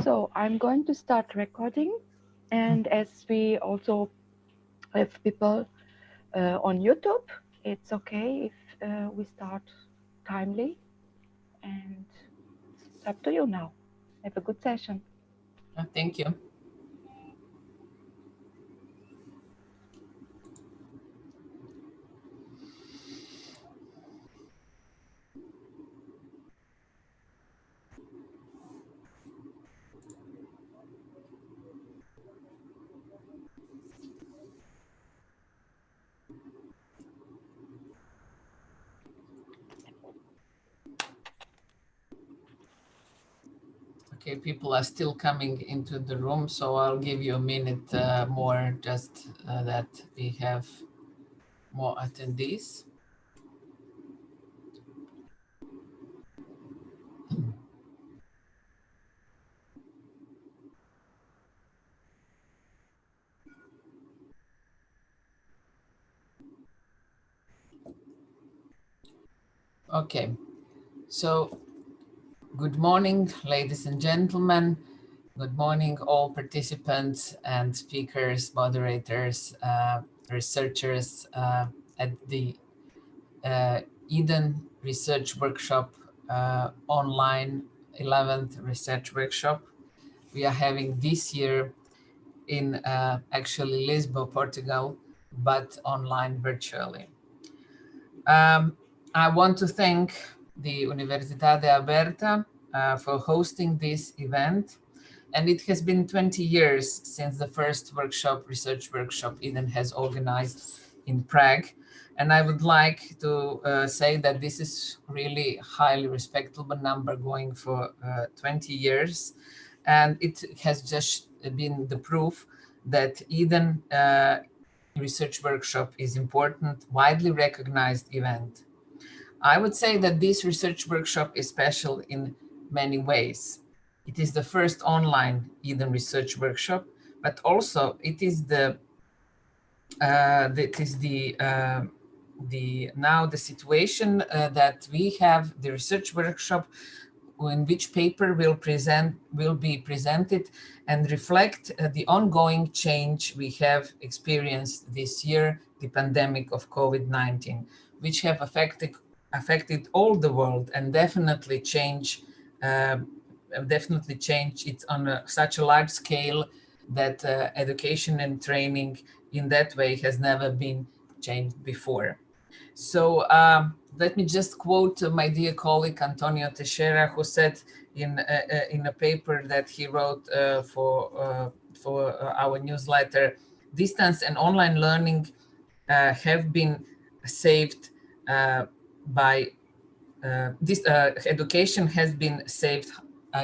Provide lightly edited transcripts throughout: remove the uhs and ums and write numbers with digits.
So I'm going to start recording, and as we also have people on YouTube, it's okay if we start timely, and it's up to you now. Have a good session. Thank you. Okay, people are still coming into the room, so I'll give you a minute more, just that we have more attendees. Okay, so good morning, ladies and gentlemen. Good morning, all participants and speakers, moderators, researchers at the Eden Research Workshop online 11th Research Workshop. We are having this year in actually Lisbon, Portugal, but online virtually. I want to thank the Universidade Aberta for hosting this event. And it has been 20 years since the first research workshop Eden has organized in Prague. And I would like to say that this is really highly respectable number going for 20 years. And it has just been the proof that Eden Research Workshop is important, widely recognized event. I would say that this research workshop is special in many ways. It is the first online Eden Research Workshop, but also it is now the situation that we have the research workshop in which paper will be presented and reflect the ongoing change we have experienced this year, the pandemic of COVID-19, which have affected all the world and definitely change it on such a large scale that education and training in that way has never been changed before. So let me just quote my dear colleague Antonio Teixeira, who said in a paper that he wrote for our newsletter, distance and online learning have been saved by this education has been saved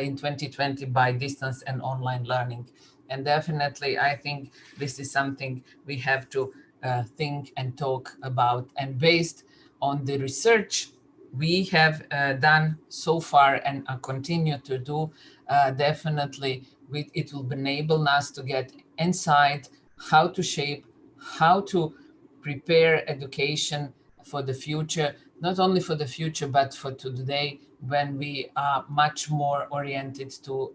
in 2020 by distance and online learning. And definitely, I think this is something we have to think and talk about. And based on the research we have done so far and continue to do, definitely it will enable us to get insight how to shape, how to prepare education for the future, not only for the future, but for today, when we are much more oriented to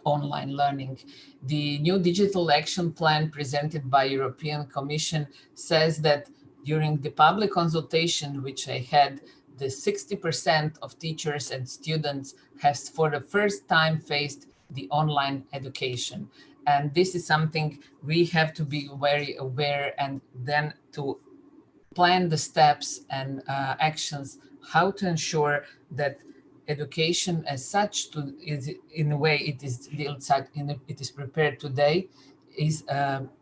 online learning. The new digital action plan presented by European Commission says that during the public consultation, which I had, the 60% of teachers and students has for the first time faced the online education. And this is something we have to be very aware and then to plan the steps and actions, how to ensure that education as such is in a way it is prepared today is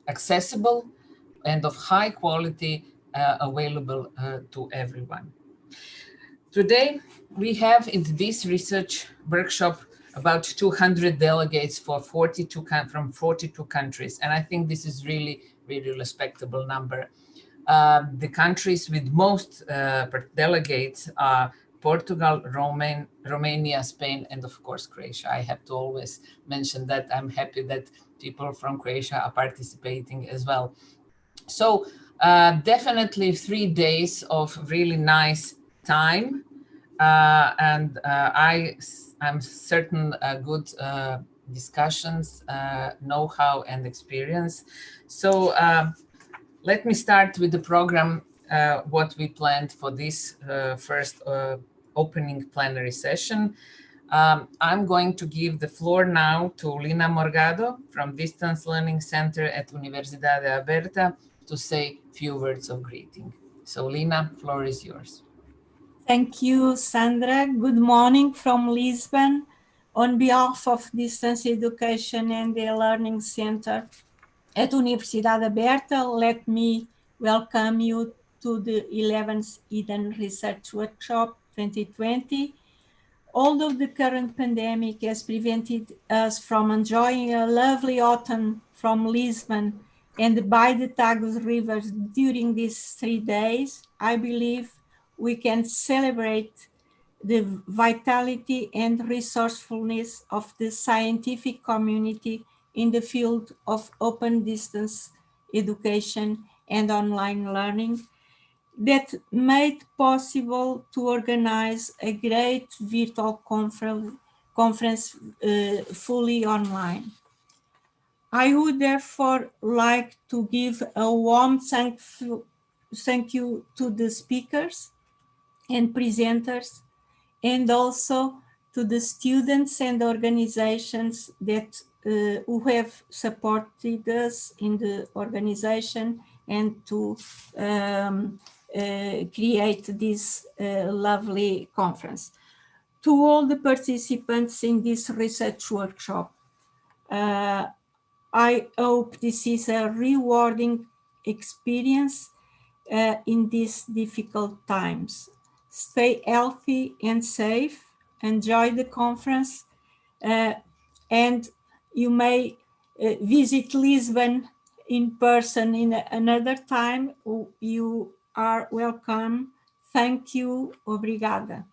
accessible and of high quality, available to everyone. Today we have in this research workshop about 200 delegates from 42 countries, and I think this is really respectable number. The countries with most delegates are Portugal, Romania, Spain, and of course, Croatia. I have to always mention that. I'm happy that people from Croatia are participating as well. So definitely 3 days of really nice time. and I'm certain good discussions, know-how, and experience. So let me start with the program, what we planned for this first opening plenary session. I'm going to give the floor now to Lina Morgado from Distance Learning Center at Universidade Aberta to say a few words of greeting. So Lina, floor is yours. Thank you, Sandra. Good morning from Lisbon. On behalf of Distance Education and the Learning Center at Universidade Aberta, let me welcome you to the 11th Eden Research Workshop 2020. Although the current pandemic has prevented us from enjoying a lovely autumn from Lisbon and by the Tagus River during these 3 days, I believe we can celebrate the vitality and resourcefulness of the scientific community in the field of open distance education and online learning that made possible to organize a great virtual conference fully online. I would therefore like to give a warm thank you to the speakers and presenters, and also to the students and organizations that who have supported us in the organization and to create this lovely conference. To all the participants in this research workshop, I hope this is a rewarding experience in these difficult times. Stay healthy and safe, enjoy the conference, and you may visit Lisbon in person in another time. You are welcome. Thank you. Obrigada.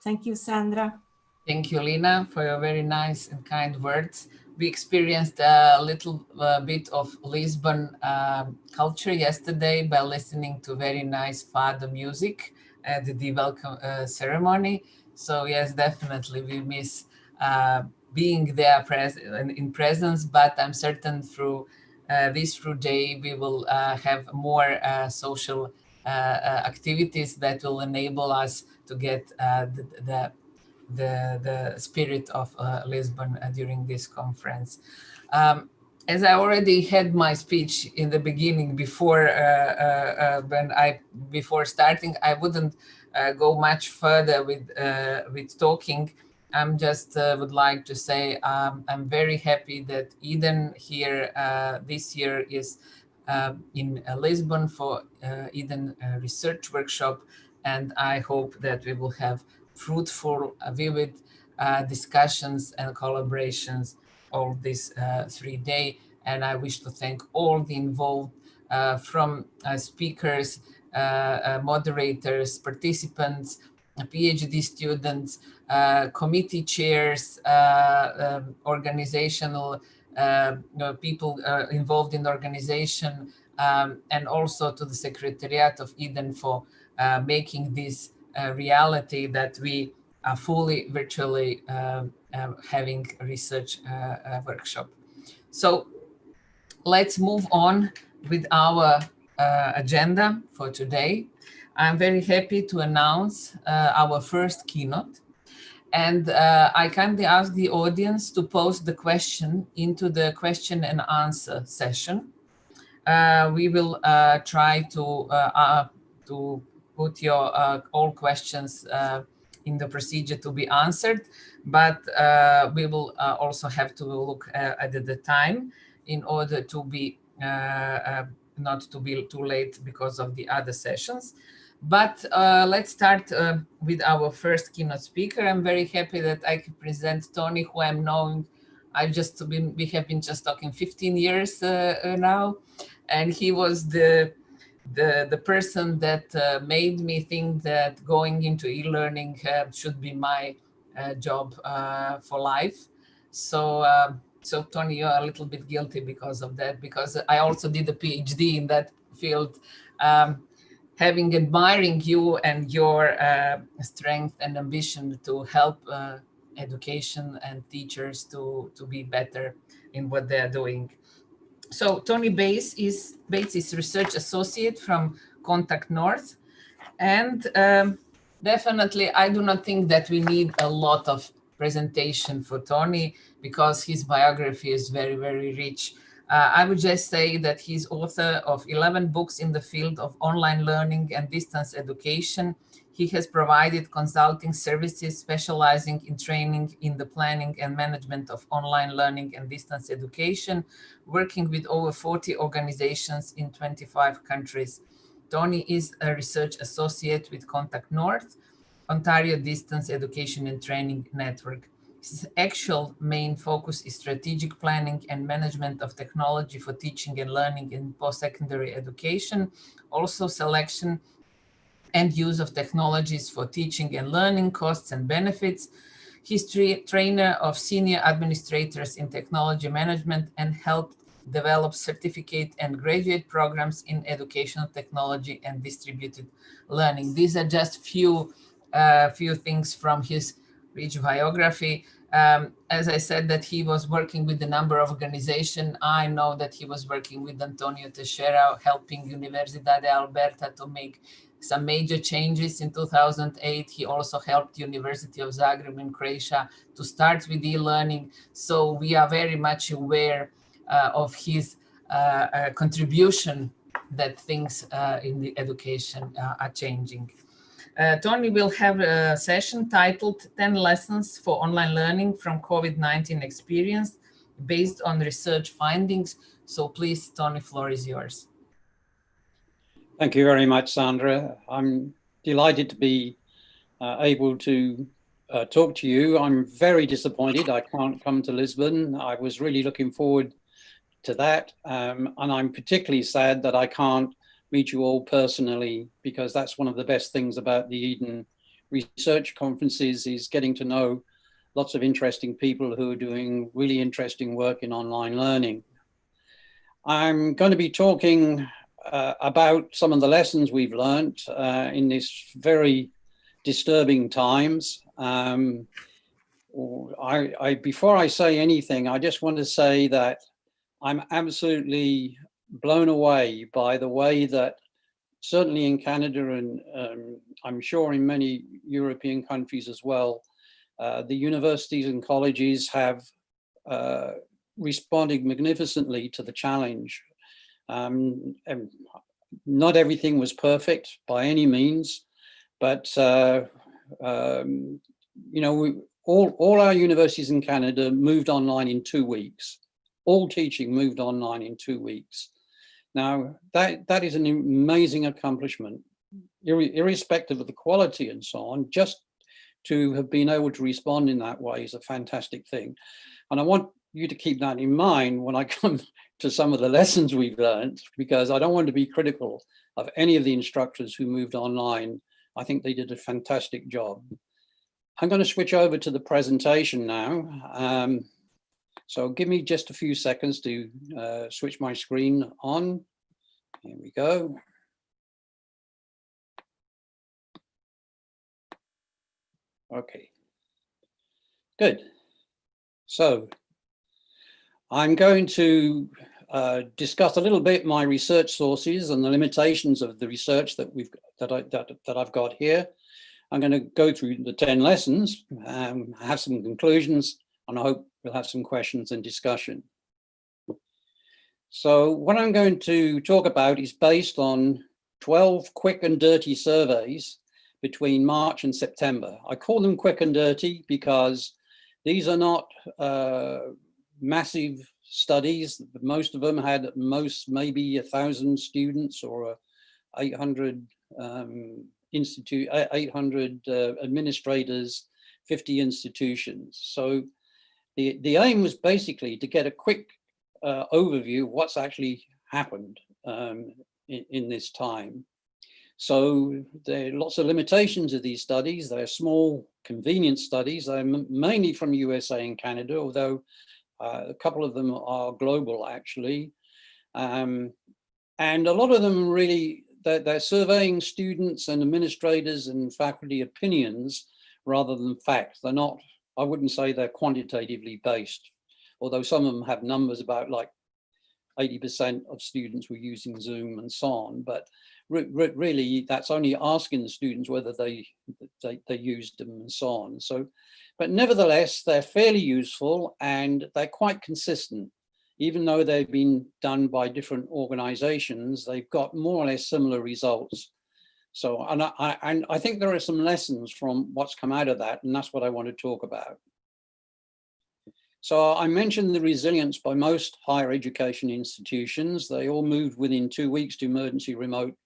Thank you, Sandra. Thank you, Lina, for your very nice and kind words. We experienced a little bit of Lisbon culture yesterday by listening to very nice fado music at the welcome ceremony. So yes, definitely we miss being there in presence, but I'm certain through this day we will have more social activities that will enable us to get the spirit of Lisbon during this conference. As I already had my speech in the beginning before before starting, I wouldn't go much further with talking. I'm just would like to say I'm very happy that Eden here this year is in Lisbon for Eden Research Workshop, and I hope that we will have fruitful, vivid discussions and collaborations all this 3 day. And I wish to thank all the involved from speakers, moderators, participants, PhD students, committee chairs, organizational people involved in the organization, and also to the Secretariat of Eden for making this reality that we are fully virtually having a research workshop. So let's move on with our agenda for today. I'm very happy to announce our first keynote. And I kindly ask the audience to post the question into the question and answer session. We will try to put your all questions in the procedure to be answered, but we will also have to look at the time in order to be not to be too late because of the other sessions. But let's start with our first keynote speaker. I'm very happy that I can present Tony, who I'm knowing. We have been just talking 15 years now, and he was the person that made me think that going into e-learning should be my job for life. So Tony, you're a little bit guilty because of that, because I also did a PhD in that field. having admiring you and your strength and ambition to help education and teachers to be better in what they are doing. So Tony Bates is research associate from Contact North, and definitely I do not think that we need a lot of presentation for Tony because his biography is very, very rich. I would just say that he's author of 11 books in the field of online learning and distance education. He has provided consulting services specializing in training in the planning and management of online learning and distance education, working with over 40 organizations in 25 countries. Tony is a research associate with Contact North, Ontario Distance Education and Training Network. His actual main focus is strategic planning and management of technology for teaching and learning in post-secondary education, also selection and use of technologies for teaching and learning, costs and benefits. He's trainer of senior administrators in technology management and helped develop certificate and graduate programs in educational technology and distributed learning. These are just few things from his rich biography. As I said that he was working with a number of organizations. I know that he was working with Antonio Teixeira, helping Universidade de Alberta to make some major changes in 2008. He also helped University of Zagreb in Croatia to start with e-learning. So we are very much aware of his contribution that things in the education are changing. Tony will have a session titled 10 Lessons for Online Learning from COVID-19 Experience based on research findings. So please, Tony, floor is yours. Thank you very much, Sandra. I'm delighted to be able to talk to you. I'm very disappointed I can't come to Lisbon. I was really looking forward to that. And I'm particularly sad that I can't meet you all personally, because that's one of the best things about the Eden Research Conferences is getting to know lots of interesting people who are doing really interesting work in online learning. I'm going to be talking about some of the lessons we've learned in this very disturbing times. Before I say anything, I just want to say that I'm absolutely blown away by the way that certainly in Canada and I'm sure in many European countries as well, the universities and colleges have responded magnificently to the challenge. And not everything was perfect by any means, but you know, all our universities in Canada moved online in 2 weeks. All teaching moved online in 2 weeks. Now, that is an amazing accomplishment, irrespective of the quality and so on. Just to have been able to respond in that way is a fantastic thing. And I want you to keep that in mind when I come to some of the lessons we've learned, because I don't want to be critical of any of the instructors who moved online. I think they did a fantastic job. I'm going to switch over to the presentation now. So give me just a few seconds to switch my screen on. Here we go. Okay, good. So I'm going to discuss a little bit my research sources and the limitations of the research that I've got here. I'm going to go through the 10 lessons, have some conclusions, and I hope we'll have some questions and discussion. So what I'm going to talk about is based on 12 quick and dirty surveys between March and September. I call them quick and dirty because these are not massive studies. Most of them had at most maybe 1,000 students or 800 administrators, 50 institutions. So the aim was basically to get a quick overview of what's actually happened in this time. So there are lots of limitations of these studies. They're small, convenient studies. They're mainly from USA and Canada, although a couple of them are global actually. And a lot of them really, they're surveying students and administrators and faculty opinions rather than facts. They're not, I wouldn't say they're quantitatively based, although some of them have numbers about like 80% of students were using Zoom and so on. But really, that's only asking the students whether they used them and so on. So, but nevertheless, they're fairly useful and they're quite consistent. Even though they've been done by different organizations, they've got more or less similar results. So, and I think there are some lessons from what's come out of that, and that's what I want to talk about. So I mentioned the resilience by most higher education institutions. They all moved within 2 weeks to emergency remote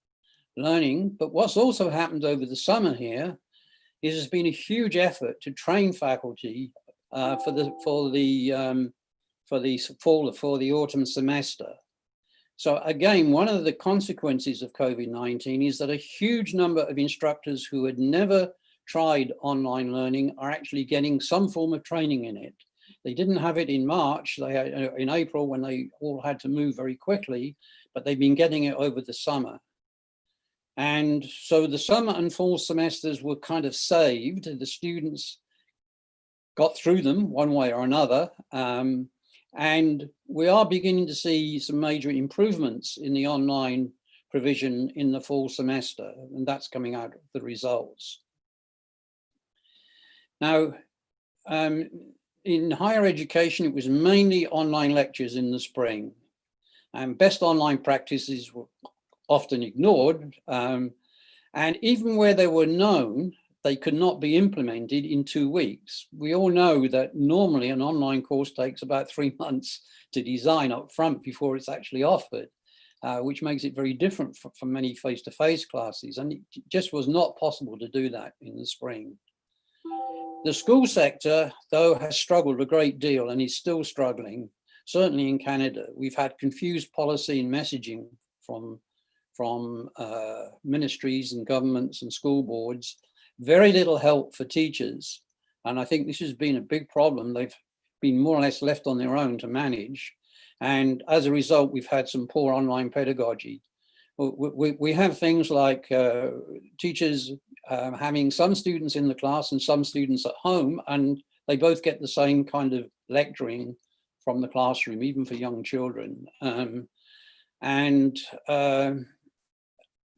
learning. But what's also happened over the summer here is there's been a huge effort to train faculty for the autumn semester. So again, one of the consequences of COVID-19 is that a huge number of instructors who had never tried online learning are actually getting some form of training in it. They didn't have it in March, they had in April when they all had to move very quickly, but they've been getting it over the summer. And so the summer and fall semesters were kind of saved. The students got through them one way or another. And we are beginning to see some major improvements in the online provision in the fall semester, and that's coming out of the results. Now, in higher education, it was mainly online lectures in the spring, and best online practices were often ignored. And even where they were known, they could not be implemented in 2 weeks. We all know that normally an online course takes about 3 months to design up front before it's actually offered, which makes it very different from many face-to-face classes. And it just was not possible to do that in the spring. The school sector, though, has struggled a great deal and is still struggling, certainly in Canada. We've had confused policy and messaging from ministries and governments and school boards, very little help for teachers. And I think this has been a big problem. They've been more or less left on their own to manage. And as a result, we've had some poor online pedagogy. We have things like teachers having some students in the class and some students at home, and they both get the same kind of lecturing from the classroom, even for young children.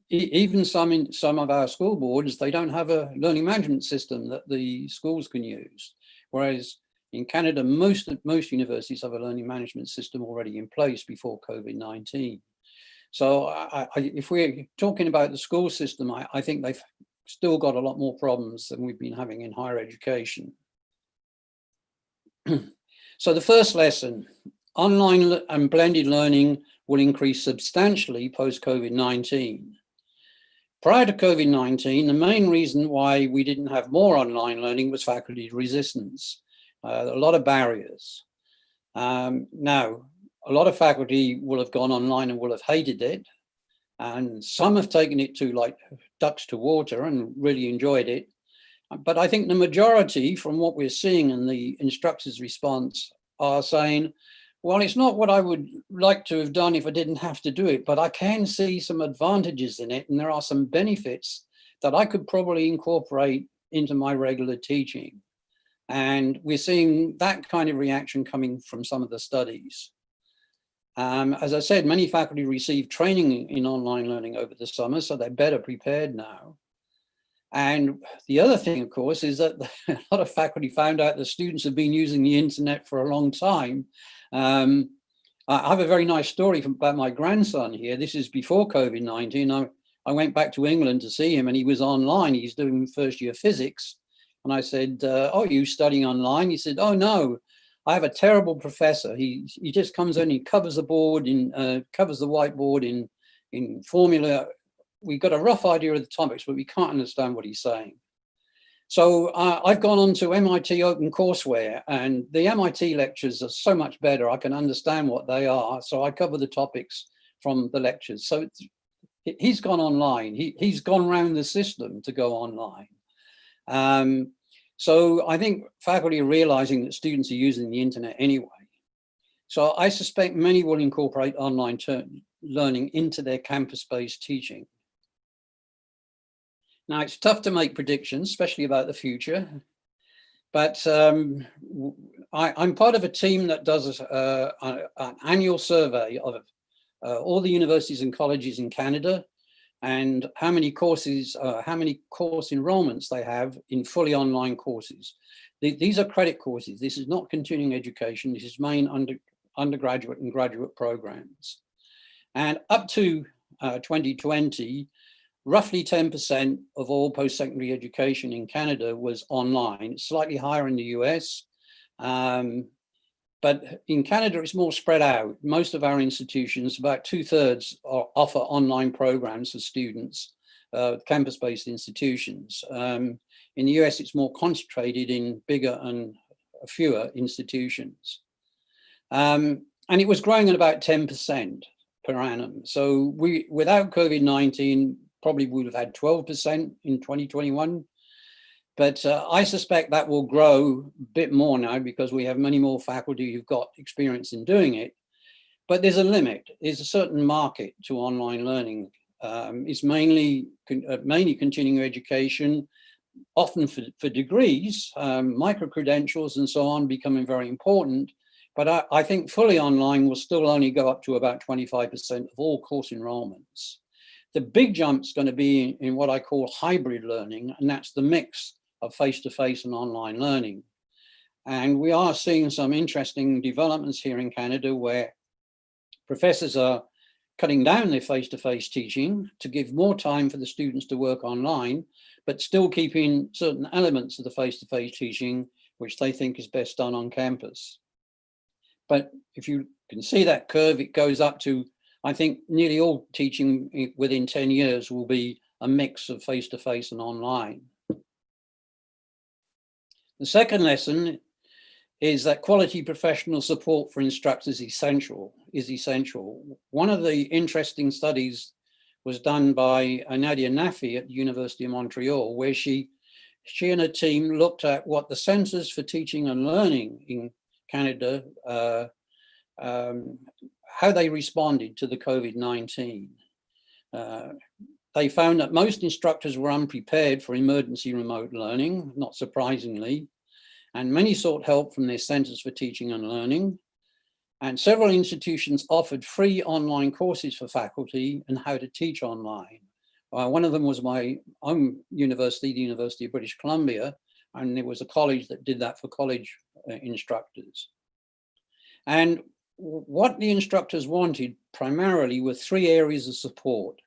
Even some of our school boards, they don't have a learning management system that the schools can use. Whereas in Canada, most universities have a learning management system already in place before COVID-19. So if we're talking about the school system, I think they've still got a lot more problems than we've been having in higher education. So the first lesson, online and blended learning will increase substantially post-COVID-19. Prior to COVID-19, the main reason why we didn't have more online learning was faculty resistance, a lot of barriers. Now, a lot of faculty will have gone online and will have hated it, and some have taken it to like ducks to water and really enjoyed it. But I think the majority, from what we're seeing in the instructors' response, are saying, well, it's not what I would like to have done if I didn't have to do it, but I can see some advantages in it, and there are some benefits that I could probably incorporate into my regular teaching. And we're seeing that kind of reaction coming from some of the studies. As I said, many faculty received training in online learning over the summer, so they're better prepared now. And the other thing, of course, is that a lot of faculty found out that students have been using the internet for a long time. I have a very nice story about my grandson here. This is before COVID-19. I went back to England to see him, and he was online. He's doing first year physics. And I said, oh, are you studying online? He said, oh, no, I have a terrible professor. He just comes in, he covers the board, covers the whiteboard in formula. We've got a rough idea of the topics, but we can't understand what he's saying. So I've gone on to MIT OpenCourseWare, and the MIT lectures are so much better. I can understand what they are. So I cover the topics from the lectures. So he's gone online. He's gone around the system to go online. So I think faculty are realizing that students are using the internet anyway. So I suspect many will incorporate online learning into their campus-based teaching. Now, it's tough to make predictions, especially about the future, but I'm part of a team that does an annual survey of all the universities and colleges in Canada and how many courses, how many course enrollments they have in fully online courses. These are credit courses. This is not continuing education. This is main undergraduate and graduate programs. And up to 2020, roughly 10% of all post-secondary education in Canada was online. It's slightly higher in the US. But in Canada, it's more spread out. Most of our institutions, about 2/3, offer online programs for students, campus-based institutions. In the US, it's more concentrated in bigger and fewer institutions. And it was growing at about 10% per annum. So without COVID-19, probably would have had 12% in 2021. But I suspect that will grow a bit more now because we have many more faculty who've got experience in doing it. But there's a limit. There's a certain market to online learning. It's mainly continuing education, often for degrees, micro-credentials and so on becoming very important. But I think fully online will still only go up to about 25% of all course enrollments. The big jump's going to be in what I call hybrid learning, and that's the mix of face-to-face and online learning. And we are seeing some interesting developments here in Canada where professors are cutting down their face-to-face teaching to give more time for the students to work online, but still keeping certain elements of the face-to-face teaching, which they think is best done on campus. But if you can see that curve, it goes up to, I think nearly all teaching within 10 years will be a mix of face-to-face and online. The second lesson is that quality professional support for instructors is essential. One of the interesting studies was done by Nadia Nafi at the University of Montreal, where she and her team looked at what the Centers for Teaching and Learning in Canada, how they responded to the COVID-19. They found that most instructors were unprepared for emergency remote learning, not surprisingly, and many sought help from their Centers for Teaching and Learning. And several institutions offered free online courses for faculty on how to teach online. One of them was my own university, the University of British Columbia, and there was a college that did that for college instructors. And what the instructors wanted primarily were 3 areas of support: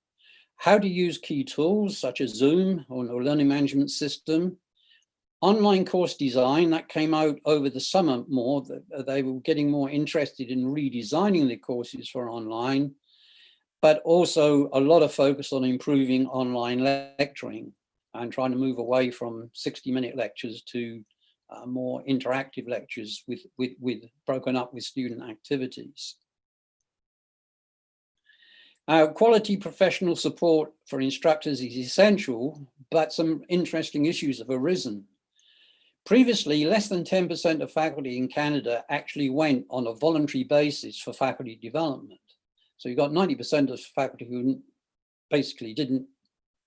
how to use key tools such as Zoom or learning management system, online course design that came out over the summer more, that they were getting more interested in redesigning their courses for online, but also a lot of focus on improving online lecturing and trying to move away from 60-minute lectures to more interactive lectures with broken up with student activities. Quality professional support for instructors is essential, but some interesting issues have arisen. Previously, less than 10% of faculty in Canada actually went on a voluntary basis for faculty development. So you've got 90% of faculty who basically didn't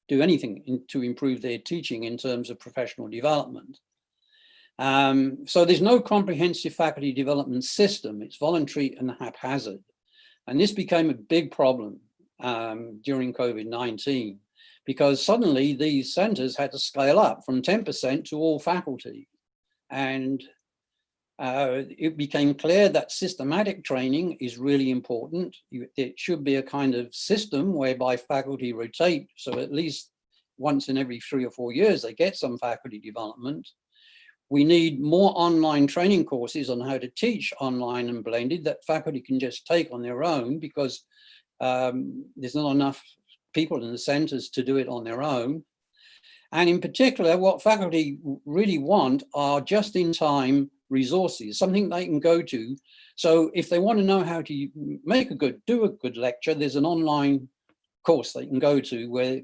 do anything to improve their teaching in terms of professional development. So there's no comprehensive faculty development system. It's voluntary and haphazard. And this became a big problem during COVID-19, because suddenly these centers had to scale up from 10% to all faculty. And it became clear that systematic training is really important. It should be a kind of system whereby faculty rotate, so at least once in every 3 or 4 years they get some faculty development. We need more online training courses on how to teach online and blended that faculty can just take on their own, because there's not enough people in the centers to do it on their own. And in particular, what faculty really want are just-in-time resources, something they can go to. So if they want to know how to do a good lecture, there's an online course they can go to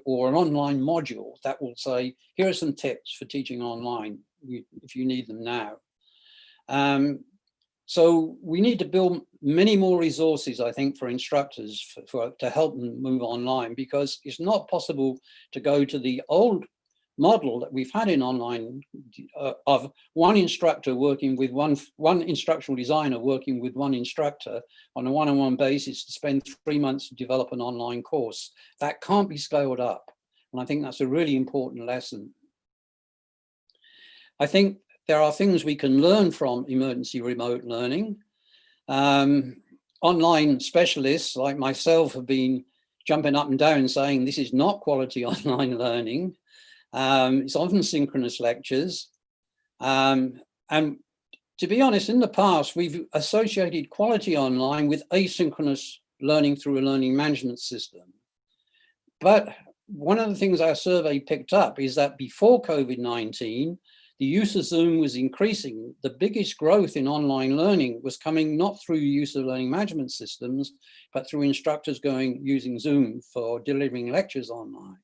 or an online module that will say, here are some tips for teaching online if you need them now. So we need to build many more resources, I think, for instructors to help them move online, because it's not possible to go to the old model that we've had in online of one instructor working with one instructional designer working with one instructor on a one-on-one basis to spend 3 months to develop an online course. That can't be scaled up. And I think that's a really important lesson. I think there are things we can learn from emergency remote learning. Online specialists like myself have been jumping up and down saying this is not quality online learning. It's often synchronous lectures. And to be honest, in the past, we've associated quality online with asynchronous learning through a learning management system. But one of the things our survey picked up is that before COVID-19, the use of Zoom was increasing. The biggest growth in online learning was coming not through use of learning management systems, but through instructors using Zoom for delivering lectures online.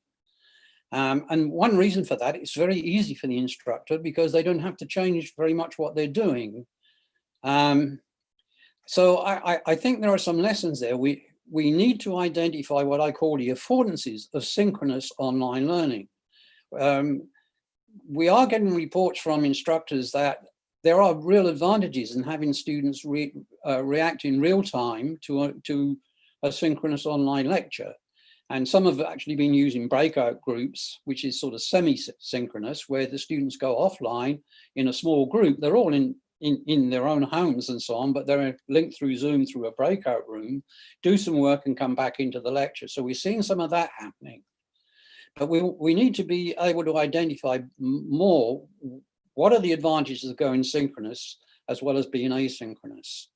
And one reason for that, it's very easy for the instructor because they don't have to change very much what they're doing. So I think there are some lessons there. We need to identify what I call the affordances of synchronous online learning. We are getting reports from instructors that there are real advantages in having students react in real time to a synchronous online lecture. And some have actually been using breakout groups, which is sort of semi-synchronous, where the students go offline in a small group. They're all in their own homes and so on, but they're linked through Zoom through a breakout room, do some work and come back into the lecture. So we're seeing some of that happening. But we need to be able to identify more what are the advantages of going synchronous as well as being asynchronous.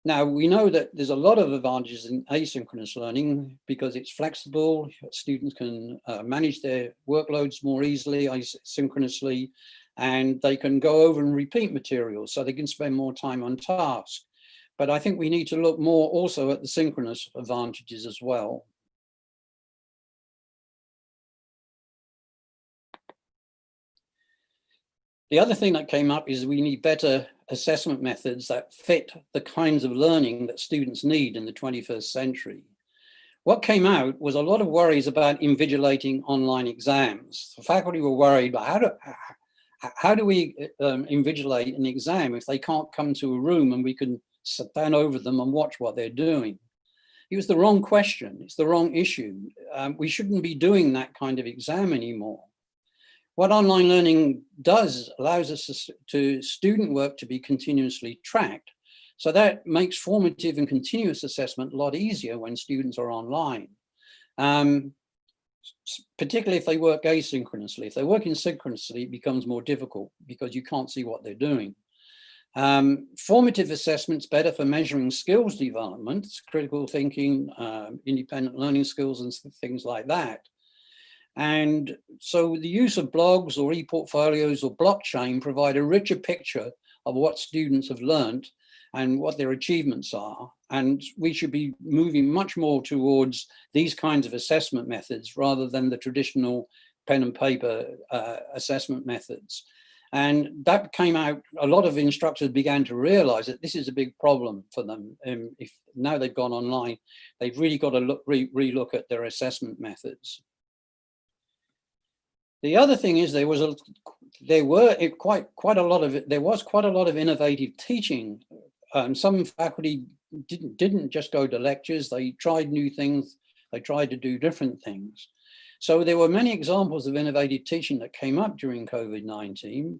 Now, we know that there's a lot of advantages in asynchronous learning because it's flexible. Students can manage their workloads more easily asynchronously, and they can go over and repeat materials so they can spend more time on task. But I think we need to look more also at the synchronous advantages as well. The other thing that came up is we need better assessment methods that fit the kinds of learning that students need in the 21st century. What came out was a lot of worries about invigilating online exams. The faculty were worried about how do we invigilate an exam if they can't come to a room and we can stand over them and watch what they're doing. It was the wrong question. It's the wrong issue. We shouldn't be doing that kind of exam anymore. What online learning does allows us to student work to be continuously tracked. So that makes formative and continuous assessment a lot easier when students are online. Particularly if they work asynchronously. If they're working synchronously, it becomes more difficult because you can't see what they're doing. Formative assessment's better for measuring skills development, critical thinking, independent learning skills and things like that. And so the use of blogs or e-portfolios or blockchain provide a richer picture of what students have learned and what their achievements are. And we should be moving much more towards these kinds of assessment methods rather than the traditional pen and paper assessment methods. And that came out, a lot of instructors began to realize that this is a big problem for them. If now they've gone online, they've really got to relook at their assessment methods. The other thing is there was quite a lot of innovative teaching. Some faculty didn't just go to lectures, they tried new things, they tried to do different things. So there were many examples of innovative teaching that came up during COVID-19,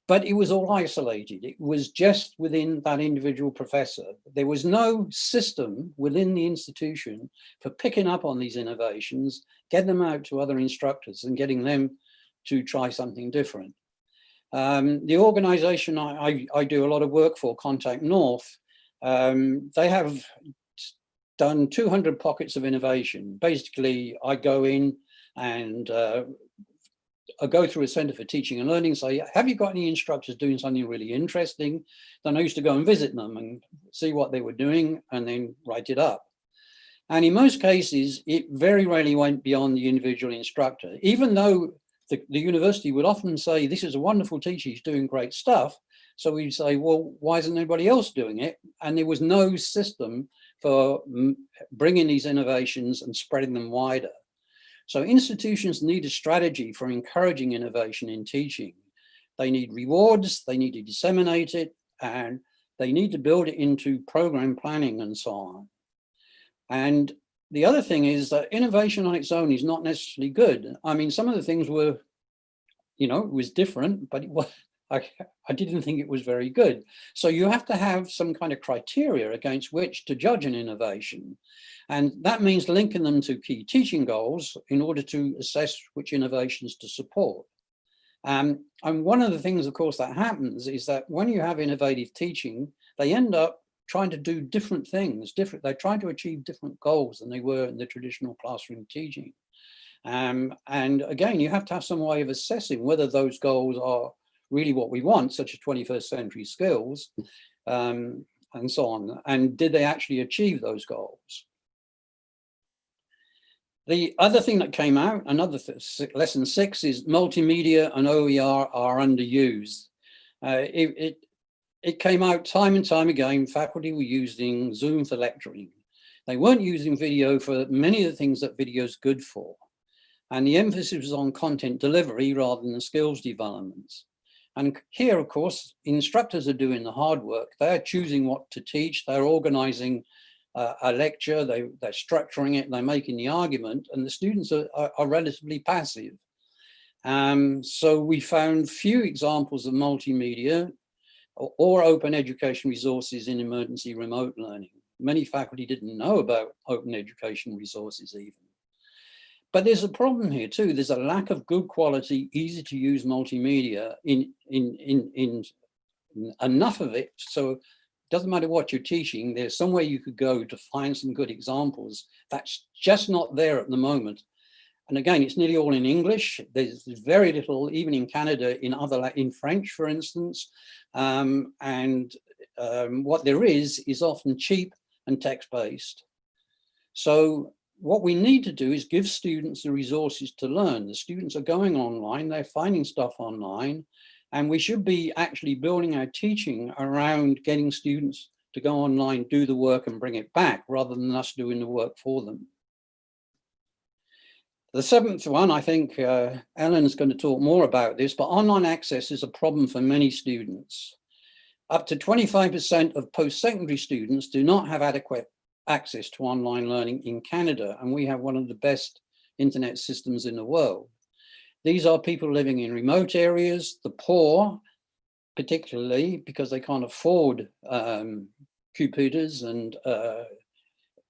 but it was all isolated. It was just within that individual professor. There was no system within the institution for picking up on these innovations, getting them out to other instructors and getting them to try something different. The organization I do a lot of work for, Contact North, they have done 200 pockets of innovation. Basically, I go in and I go through a Center for Teaching and Learning, say, have you got any instructors doing something really interesting? Then I used to go and visit them and see what they were doing and then write it up. And in most cases, it very rarely went beyond the individual instructor. Even though the university would often say, this is a wonderful teacher, he's doing great stuff, So we say, well, why isn't anybody else doing it? And there was no system for bringing these innovations and spreading them wider. So institutions need a strategy for encouraging innovation in teaching. They need rewards, they need to disseminate it, and they need to build it into program planning and so on. And the other thing is that innovation on its own is not necessarily good. I mean, some of the things were, it was different, but it was, I didn't think it was very good. So you have to have some kind of criteria against which to judge an innovation. And that means linking them to key teaching goals in order to assess which innovations to support. And one of the things, of course, that happens is that when you have innovative teaching, they end up trying to do different things, they're trying to achieve different goals than they were in the traditional classroom teaching. And again, you have to have some way of assessing whether those goals are really what we want, such as 21st century skills, and so on. And did they actually achieve those goals? The other thing that came out, lesson 6, is multimedia and OER are underused. It came out time and time again, faculty were using Zoom for lecturing. They weren't using video for many of the things that video is good for. And the emphasis was on content delivery rather than skills development. And here, of course, instructors are doing the hard work. They're choosing what to teach. They're organizing a lecture. They're structuring it. They're making the argument. And the students are relatively passive. So we found few examples of multimedia or open education resources in emergency remote learning. Many faculty didn't know about open education resources even. But there's a problem here too. There's a lack of good quality, easy to use multimedia in enough of it. So it doesn't matter what you're teaching, there's somewhere you could go to find some good examples. That's just not there at the moment. And again, it's nearly all in English. There's very little, even in Canada, in French, for instance. What there is often cheap and text-based. So what we need to do is give students the resources to learn. The students are going online, they're finding stuff online, and we should be actually building our teaching around getting students to go online, do the work and bring it back, rather than us doing the work for them. The 7th one, I think Ellen's going to talk more about this, but online access is a problem for many students. Up to 25% of post-secondary students do not have adequate access to online learning in Canada, and we have one of the best internet systems in the world. These are people living in remote areas, the poor, particularly because they can't afford computers and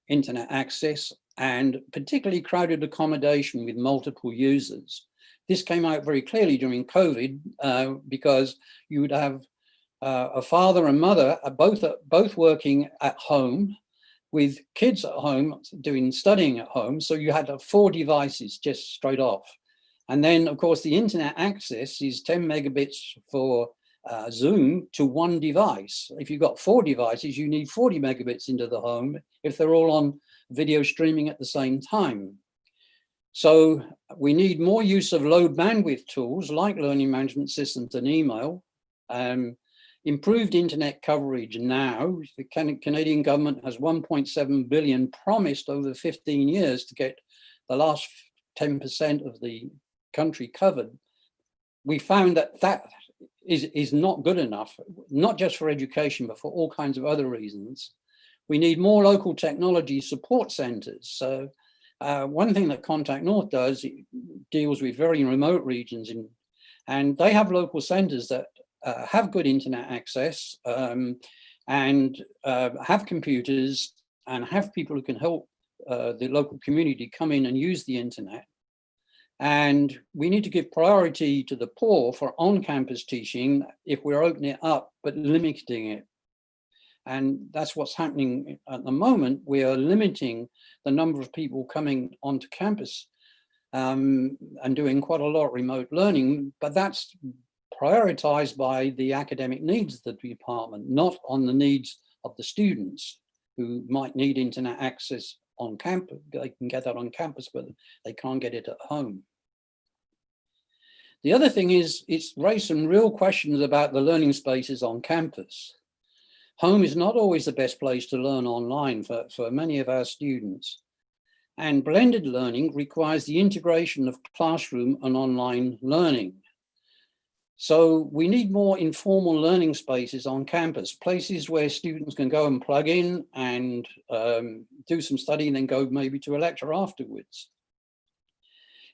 internet access, and particularly crowded accommodation with multiple users. This came out very clearly during COVID because you would have a father and mother both working at home with kids at home studying at home. So you had 4 devices just straight off. And then of course the internet access is 10 megabits for Zoom to 1 device. If you've got 4 devices, you need 40 megabits into the home if they're all on video streaming at the same time. So we need more use of low bandwidth tools like learning management systems and email. Improved internet coverage now. The Canadian government has 1.7 billion promised over 15 years to get the last 10% of the country covered. We found that is not good enough, not just for education, but for all kinds of other reasons. We need more local technology support centers. So one thing that Contact North does, it deals with very remote regions, and they have local centers that have good internet access and have computers and have people who can help the local community come in and use the internet. And we need to give priority to the poor for on-campus teaching if we're opening it up, but limiting it. And that's what's happening at the moment. We are limiting the number of people coming onto campus and doing quite a lot of remote learning, but that's prioritized by the academic needs of the department, not on the needs of the students who might need internet access on campus. They can get that on campus, but they can't get it at home. The other thing is it's raised some real questions about the learning spaces on campus. Home is not always the best place to learn online for many of our students. And blended learning requires the integration of classroom and online learning. So we need more informal learning spaces on campus, places where students can go and plug in and do some study and then go maybe to a lecture afterwards.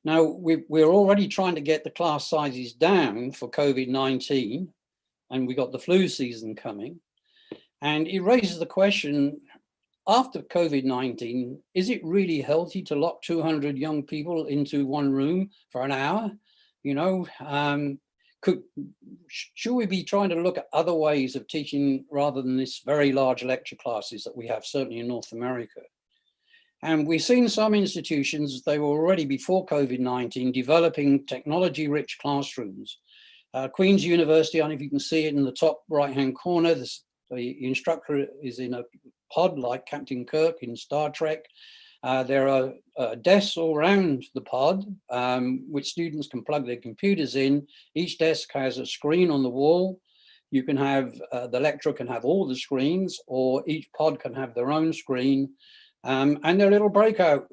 Now, we're already trying to get the class sizes down for COVID-19, and we got the flu season coming. And it raises the question, after COVID-19, is it really healthy to lock 200 young people into one room for an hour? You know, should we be trying to look at other ways of teaching rather than this very large lecture classes that we have, certainly in North America? And we've seen some institutions, they were already before COVID-19, developing technology-rich classrooms. Queen's University, I don't know if you can see it in the top right-hand corner, the instructor is in a pod like Captain Kirk in Star Trek. There are desks all around the pod, which students can plug their computers in. Each desk has a screen on the wall. You can have, the lecturer can have all the screens, or each pod can have their own screen. And there are little breakout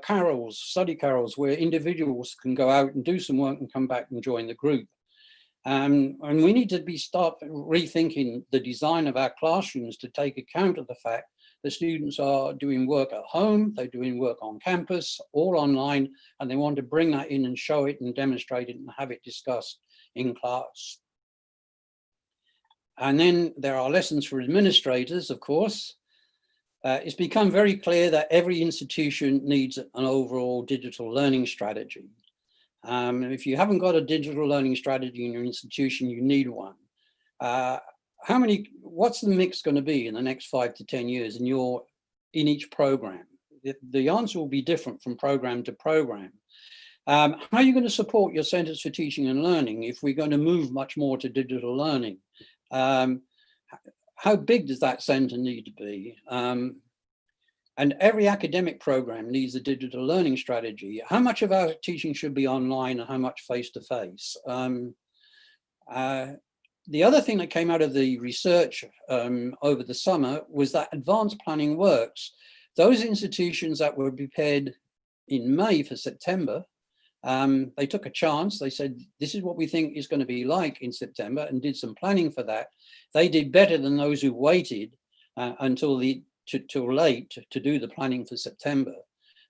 carrels, study carrels, where individuals can go out and do some work and come back and join the group. And we need to start rethinking the design of our classrooms to take account of the fact that students are doing work at home, they're doing work on campus, all online, and they want to bring that in and show it and demonstrate it and have it discussed in class. And then there are lessons for administrators, of course. It's become very clear that every institution needs an overall digital learning strategy. If you haven't got a digital learning strategy in your institution, you need one. What's the mix going to be in the next 5 to 10 years in each program? The answer will be different from program to program. How are you going to support your centers for teaching and learning if we're going to move much more to digital learning? How big does that center need to be? And every academic program needs a digital learning strategy. How much of our teaching should be online and how much face-to-face? The other thing that came out of the research over the summer was that advanced planning works. Those institutions that were prepared in May for September, they took a chance. They said, this is what we think is going to be like in September, and did some planning for that. They did better than those who waited until late to do the planning for September.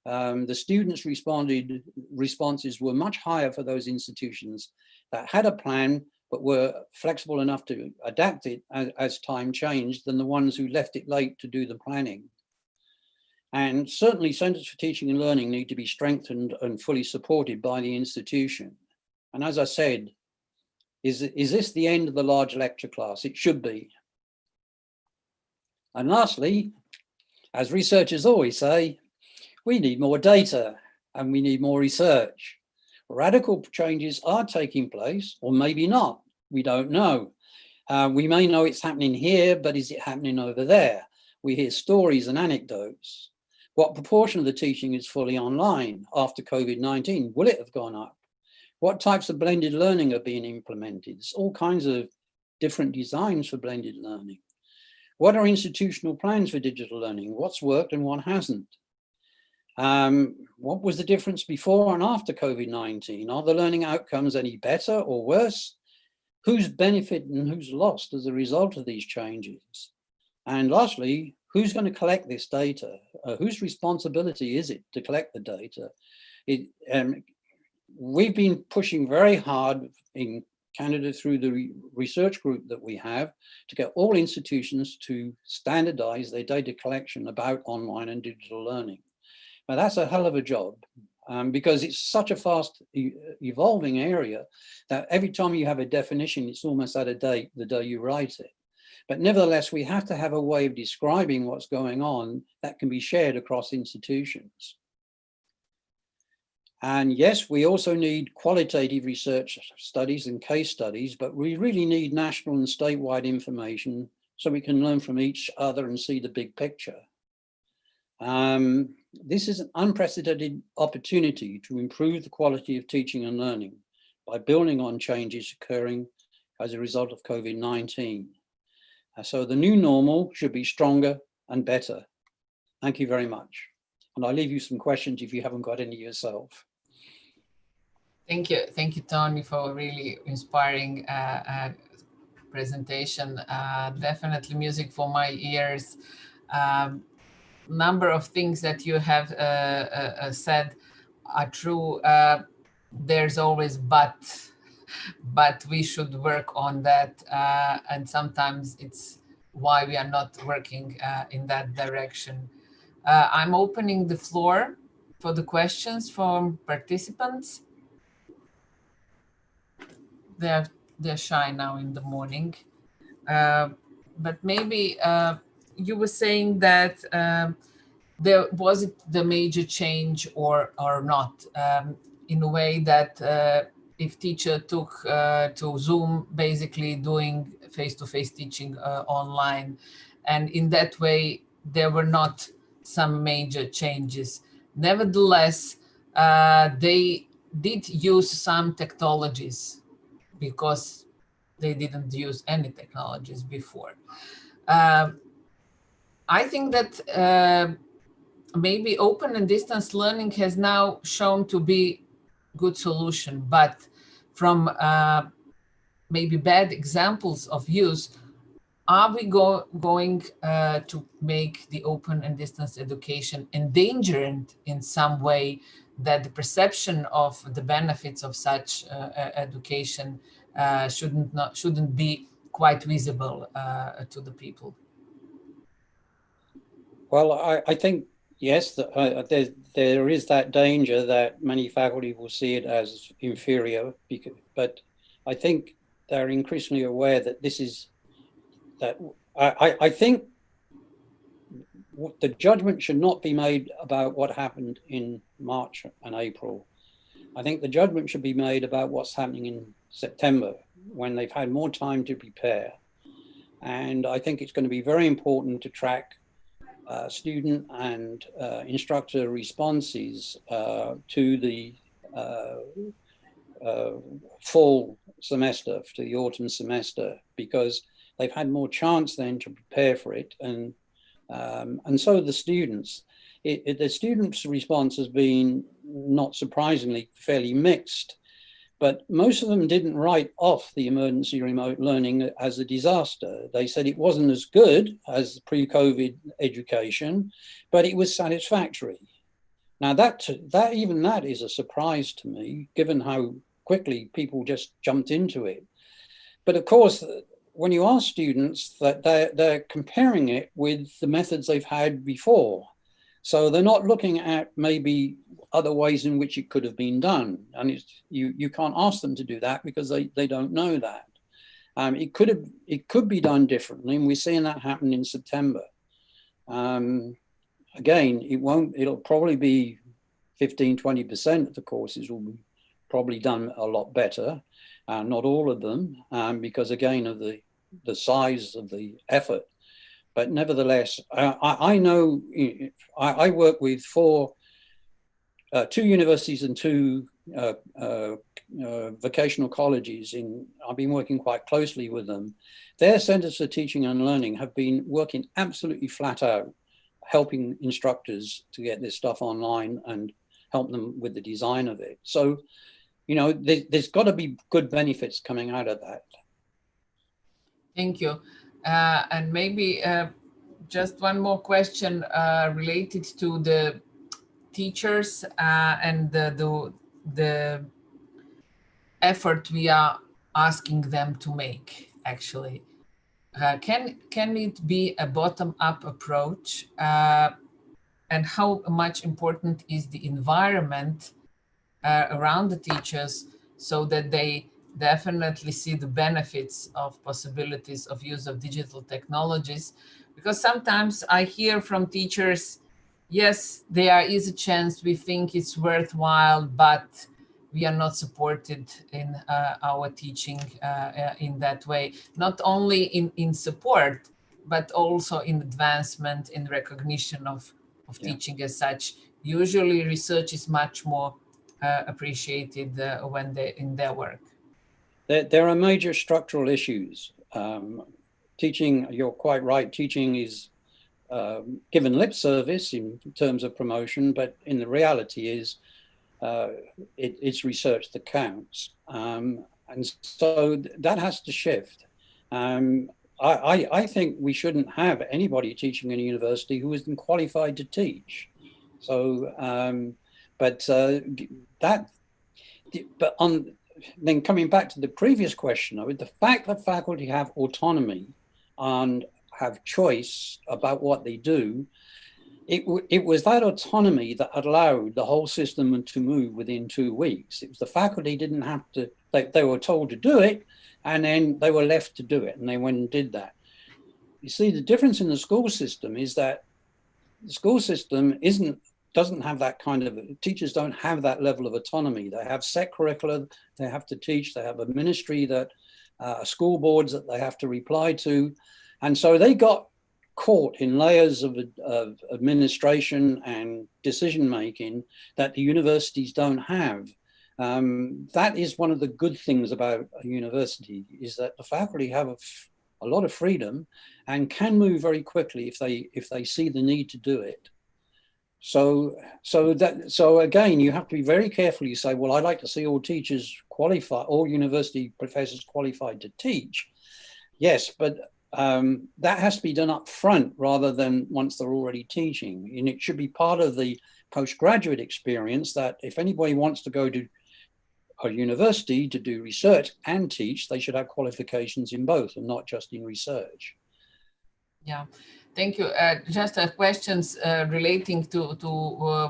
The students' responses were much higher for those institutions that had a plan but were flexible enough to adapt it as time changed than the ones who left it late to do the planning. And certainly centers for teaching and learning need to be strengthened and fully supported by the institution. And as I said, is this the end of the large lecture class? It should be. And lastly, as researchers always say, we need more data and we need more research. Radical changes are taking place, or maybe not, we don't know. We may know it's happening here, but is it happening over there? We hear stories and anecdotes. What proportion of the teaching is fully online after COVID-19? Will it have gone up? What types of blended learning are being implemented? There's all kinds of different designs for blended learning. What are institutional plans for digital learning? What's worked and what hasn't? What was the difference before and after COVID-19? Are the learning outcomes any better or worse? Who's benefited and who's lost as a result of these changes? And lastly, who's going to collect this data? Whose responsibility is it to collect the data? We've been pushing very hard in Canada through the research group that we have to get all institutions to standardize their data collection about online and digital learning. Now that's a hell of a job because it's such a fast evolving area that every time you have a definition, it's almost out of date the day you write it. But nevertheless, we have to have a way of describing what's going on that can be shared across institutions. And yes, we also need qualitative research studies and case studies, but we really need national and statewide information so we can learn from each other and see the big picture. This is an unprecedented opportunity to improve the quality of teaching and learning, by building on changes occurring as a result of COVID-19. So the new normal should be stronger and better. Thank you very much. And I'll leave you some questions if you haven't got any yourself. Thank you, Tony, for a really inspiring presentation. Definitely music for my ears. Number of things that you have said are true. There's always but we should work on that, and sometimes it's why we are not working in that direction. I'm opening the floor for the questions from participants. They're shy now in the morning, but maybe you were saying that there was it the major change or not, in a way that if teacher took to Zoom, basically doing face-to-face teaching online, and in that way there were not some major changes. Nevertheless, they did use some technologies because they didn't use any technologies before. I think that maybe open and distance learning has now shown to be good solution, but from maybe bad examples of use, are we going to make the open and distance education endangered in some way, that the perception of the benefits of such education shouldn't be quite visible to the people? Well, I think, yes, there is that danger that many faculty will see it as inferior, but I think they're increasingly aware that this is, that I think the judgment should not be made about what happened in March and April. I think the judgment should be made about what's happening in September, when they've had more time to prepare. And I think it's going to be very important to track student and instructor responses to the fall semester, to the autumn semester, because they've had more chance then to prepare for it, and so the students. The students' response has been, not surprisingly, fairly mixed, but most of them didn't write off the emergency remote learning as a disaster. They said it wasn't as good as pre-COVID education, but it was satisfactory. Now that is a surprise to me, given how quickly people just jumped into it. But of course, when you ask students, that they're comparing it with the methods they've had before. So they're not looking at maybe other ways in which it could have been done. And you can't ask them to do that because they don't know that. It could be done differently, and we're seeing that happen in September. Again, it'll probably be 15-20% of the courses will be probably done a lot better. Not all of them, because again of the size of the effort. But nevertheless, I know I work with two universities and two vocational colleges. I've been working quite closely with them. Their centers for teaching and learning have been working absolutely flat out, helping instructors to get this stuff online and help them with the design of it. So, there's got to be good benefits coming out of that. Thank you. And maybe just one more question related to the teachers and the effort we are asking them to make, actually. Can it be a bottom-up approach? And how much important is the environment around the teachers, so that they definitely see the benefits of possibilities of use of digital technologies? Because sometimes I hear from teachers, yes, there is a chance, we think it's worthwhile, but we are not supported in our teaching in that way. Not only in support, but also in advancement, in recognition of teaching as such. Usually research is much more appreciated when they in their work? There are major structural issues. Teaching, you're quite right, teaching is given lip service in terms of promotion, but in the reality is it's research that counts. And so that has to shift. I think we shouldn't have anybody teaching in a university who isn't qualified to teach. So, then coming back to the previous question, with the fact that faculty have autonomy and have choice about what they do, it was that autonomy that allowed the whole system to move within 2 weeks. It was the faculty didn't have to, they were told to do it, and then they were left to do it, and they went and did that. You see, the difference in the school system is that the school system doesn't have that kind of, teachers don't have that level of autonomy. They have set curricula they have to teach, they have a ministry that, school boards that they have to reply to. And so they got caught in layers of administration and decision-making that the universities don't have. That is one of the good things about a university, is that the faculty have a lot of freedom and can move very quickly if they see the need to do it. So again, you have to be very careful. You say, well, I'd like to see all teachers qualified, all university professors qualified to teach. Yes, but that has to be done up front rather than once they're already teaching. And it should be part of the postgraduate experience that if anybody wants to go to a university to do research and teach, they should have qualifications in both and not just in research. Yeah, thank you. Just questions relating to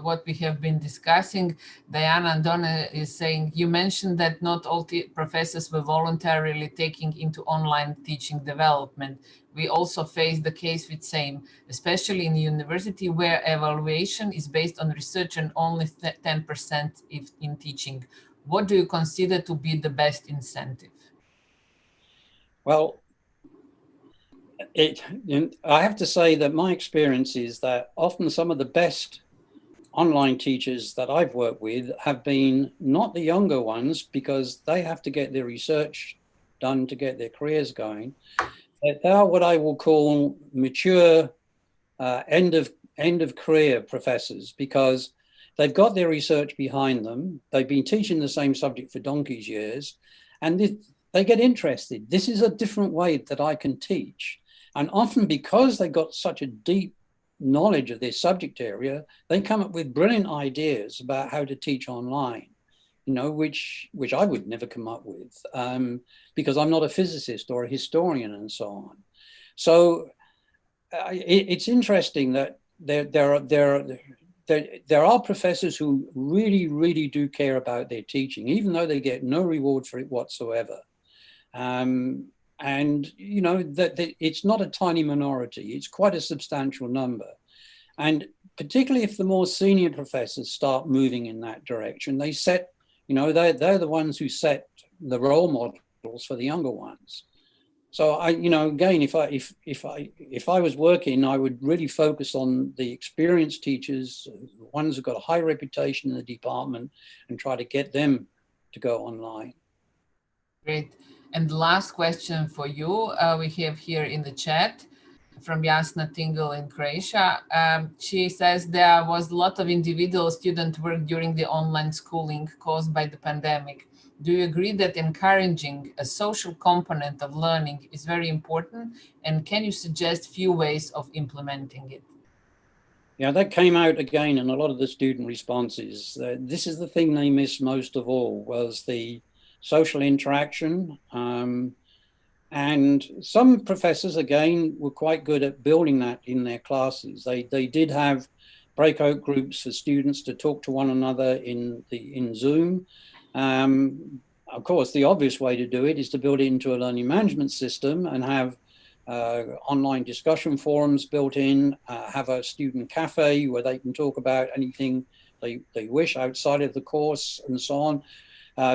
what we have been discussing. Diana and Donna is saying, you mentioned that not all professors were voluntarily taking into online teaching development. We also face the case with same, especially in university where evaluation is based on research and only 10% in teaching. What do you consider to be the best incentive? Well, I have to say that my experience is that often some of the best online teachers that I've worked with have been not the younger ones, because they have to get their research done to get their careers going. They are what I will call mature end of career professors, because they've got their research behind them. They've been teaching the same subject for donkey's years, and they get interested. This is a different way that I can teach. And often because they got such a deep knowledge of their subject area, they come up with brilliant ideas about how to teach online, you know, which I would never come up with because I'm not a physicist or a historian and so on. So it's interesting that there are professors who really, really do care about their teaching, even though they get no reward for it whatsoever. And, you know, that it's not a tiny minority, it's quite a substantial number. And particularly if the more senior professors start moving in that direction, they set, you know, they're the ones who set the role models for the younger ones. So you know, again, if I was working, I would really focus on the experienced teachers, the ones who've got a high reputation in the department, and try to get them to go online. Great. And the last question for you, we have here in the chat from Jasna Tingle in Croatia. She says there was a lot of individual student work during the online schooling caused by the pandemic. Do you agree that encouraging a social component of learning is very important? And can you suggest few ways of implementing it? Yeah, that came out again in a lot of the student responses. This is the thing they miss most of all, was the social interaction. And some professors, again, were quite good at building that in their classes. They did have breakout groups for students to talk to one another in Zoom. Of course, the obvious way to do it is to build it into a learning management system and have online discussion forums built in, have a student cafe where they can talk about anything they wish outside of the course and so on.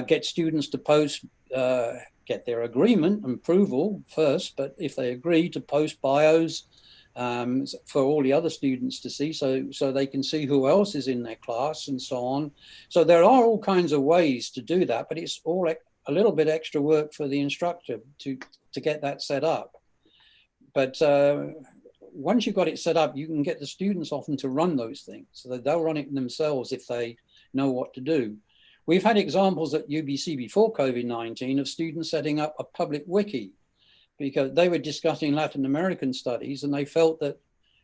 Get students to post, get their agreement and approval first, but if they agree, to post bios for all the other students to see, so they can see who else is in their class and so on. So there are all kinds of ways to do that, but it's all a little bit extra work for the instructor to get that set up. But once you've got it set up, you can get the students often to run those things, so that they'll run it themselves if they know what to do. We've had examples at UBC before COVID-19 of students setting up a public wiki, because they were discussing Latin American studies and they felt that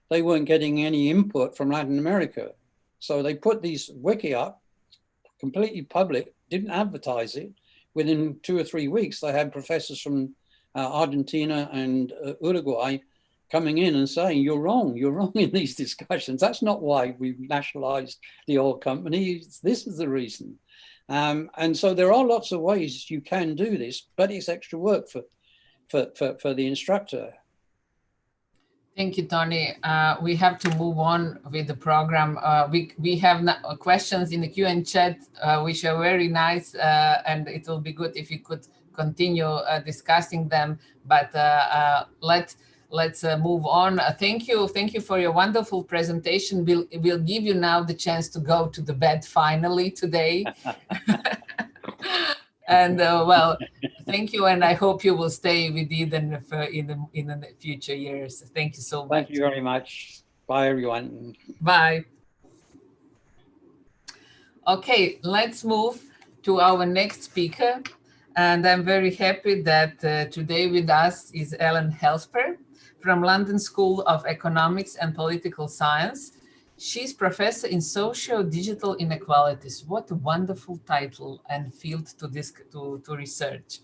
they weren't getting any input from Latin America. So they put these wiki up, completely public, didn't advertise it. Within 2 or 3 weeks, they had professors from Argentina and Uruguay coming in and saying, you're wrong in these discussions. That's not why we nationalized the oil company. This is the reason. And so there are lots of ways you can do this, but it's extra work for the instructor. Thank you, Tony. We have to move on with the program. We have questions in the Q&A chat, which are very nice, and it will be good if you could continue discussing them. But let's move on. Thank you for your wonderful presentation. We'll give you now the chance to go to the bed finally today. And well, thank you, and I hope you will stay with Eden in the future years. Thank you so much. Thank you very much. Bye, everyone. Bye. Okay, let's move to our next speaker, and I'm very happy that today with us is Ellen Helsper from London School of Economics and Political Science. She's professor in socio-digital inequalities. What a wonderful title and field to research.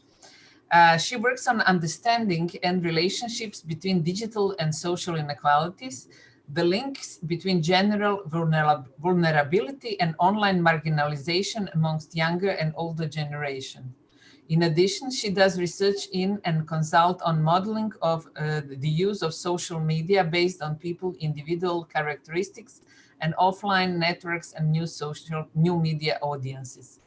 She works on understanding and relationships between digital and social inequalities, the links between general vulnerability and online marginalization amongst younger and older generation. In addition, she does research in and consult on modeling of the use of social media based on people's individual characteristics and offline networks and new media audiences.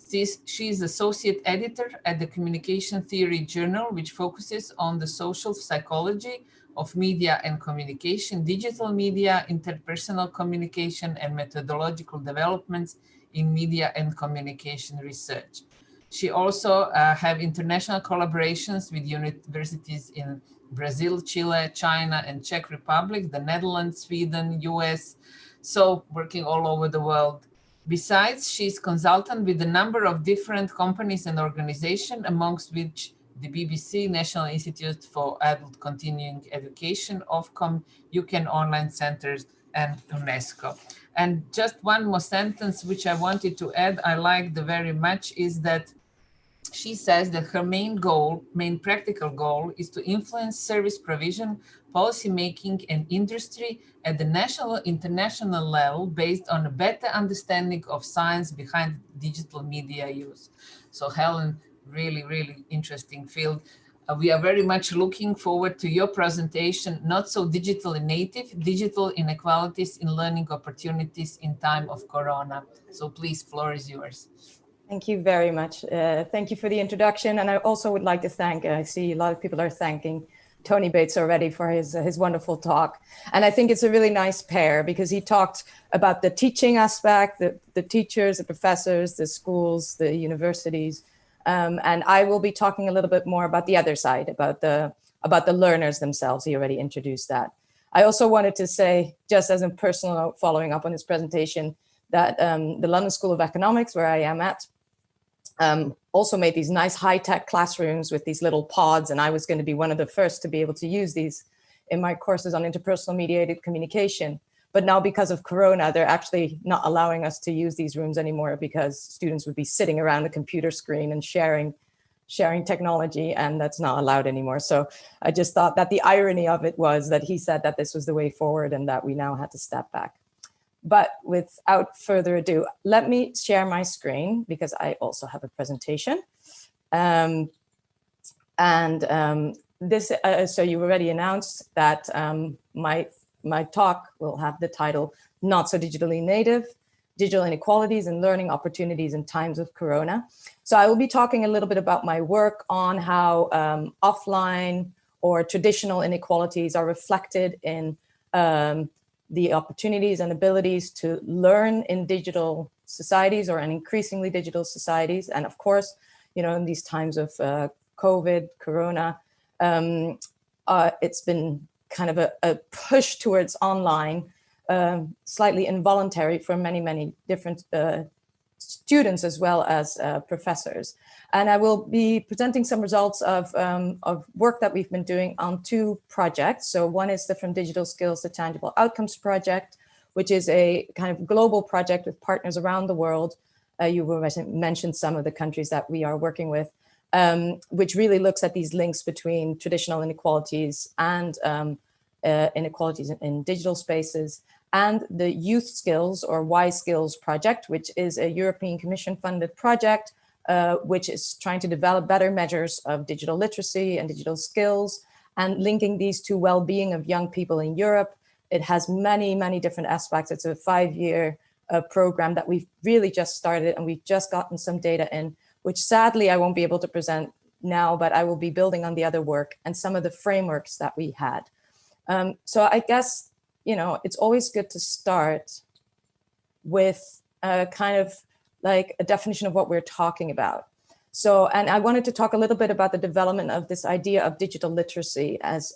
She is associate editor at the Communication Theory Journal, which focuses on the social psychology of media and communication, digital media, interpersonal communication, and methodological developments in media and communication research. She also have international collaborations with universities in Brazil, Chile, China, and Czech Republic, the Netherlands, Sweden, US, so working all over the world. Besides, she's consultant with a number of different companies and organizations, amongst which the BBC, National Institute for Adult Continuing Education, Ofcom, UK Online Centers, and UNESCO. And just one more sentence, which I wanted to add, I liked very much, is that she says that her main practical goal is to influence service provision, policy making, and industry at the national, international level based on a better understanding of science behind digital media use. So Helen, really, really interesting field. We are very much looking forward to your presentation, not so digitally native, digital inequalities in learning opportunities in time of Corona. So please, floor is yours. Thank you very much. Thank you for the introduction. And I also would like to thank, I see a lot of people are thanking Tony Bates already for his wonderful talk. And I think it's a really nice pair because he talked about the teaching aspect, the teachers, the professors, the schools, the universities. And I will be talking a little bit more about the other side, about the learners themselves. He already introduced that. I also wanted to say, just as a personal note, following up on his presentation, that the London School of Economics, where I am at, also made these nice high-tech classrooms with these little pods, and I was going to be one of the first to be able to use these in my courses on interpersonal mediated communication. But now because of Corona, they're actually not allowing us to use these rooms anymore because students would be sitting around the computer screen and sharing technology, and that's not allowed anymore. So I just thought that the irony of it was that he said that this was the way forward and that we now had to step back. But without further ado, let me share my screen because I also have a presentation. So you already announced that my talk will have the title, Not So Digitally Native, Digital Inequalities and Learning Opportunities in Times of Corona. So I will be talking a little bit about my work on how offline or traditional inequalities are reflected in the opportunities and abilities to learn in digital societies or in increasingly digital societies. And of course, in these times of COVID, Corona, it's been kind of a push towards online, slightly involuntary for many, many different students as well as professors. And I will be presenting some results of work that we've been doing on 2 projects. So one is the From Digital Skills to Tangible Outcomes project, which is a kind of global project with partners around the world. You will mention some of the countries that we are working with, which really looks at these links between traditional inequalities and inequalities in digital spaces, and the Youth Skills or Y Skills project, which is a European Commission funded project, which is trying to develop better measures of digital literacy and digital skills and linking these to well-being of young people in Europe. It has many, many different aspects. It's a 5-year program that we've really just started, and we've just gotten some data in, which sadly I won't be able to present now, but I will be building on the other work and some of the frameworks that we had. So I guess, it's always good to start with kind of like a definition of what we're talking about. So, and I wanted to talk a little bit about the development of this idea of digital literacy as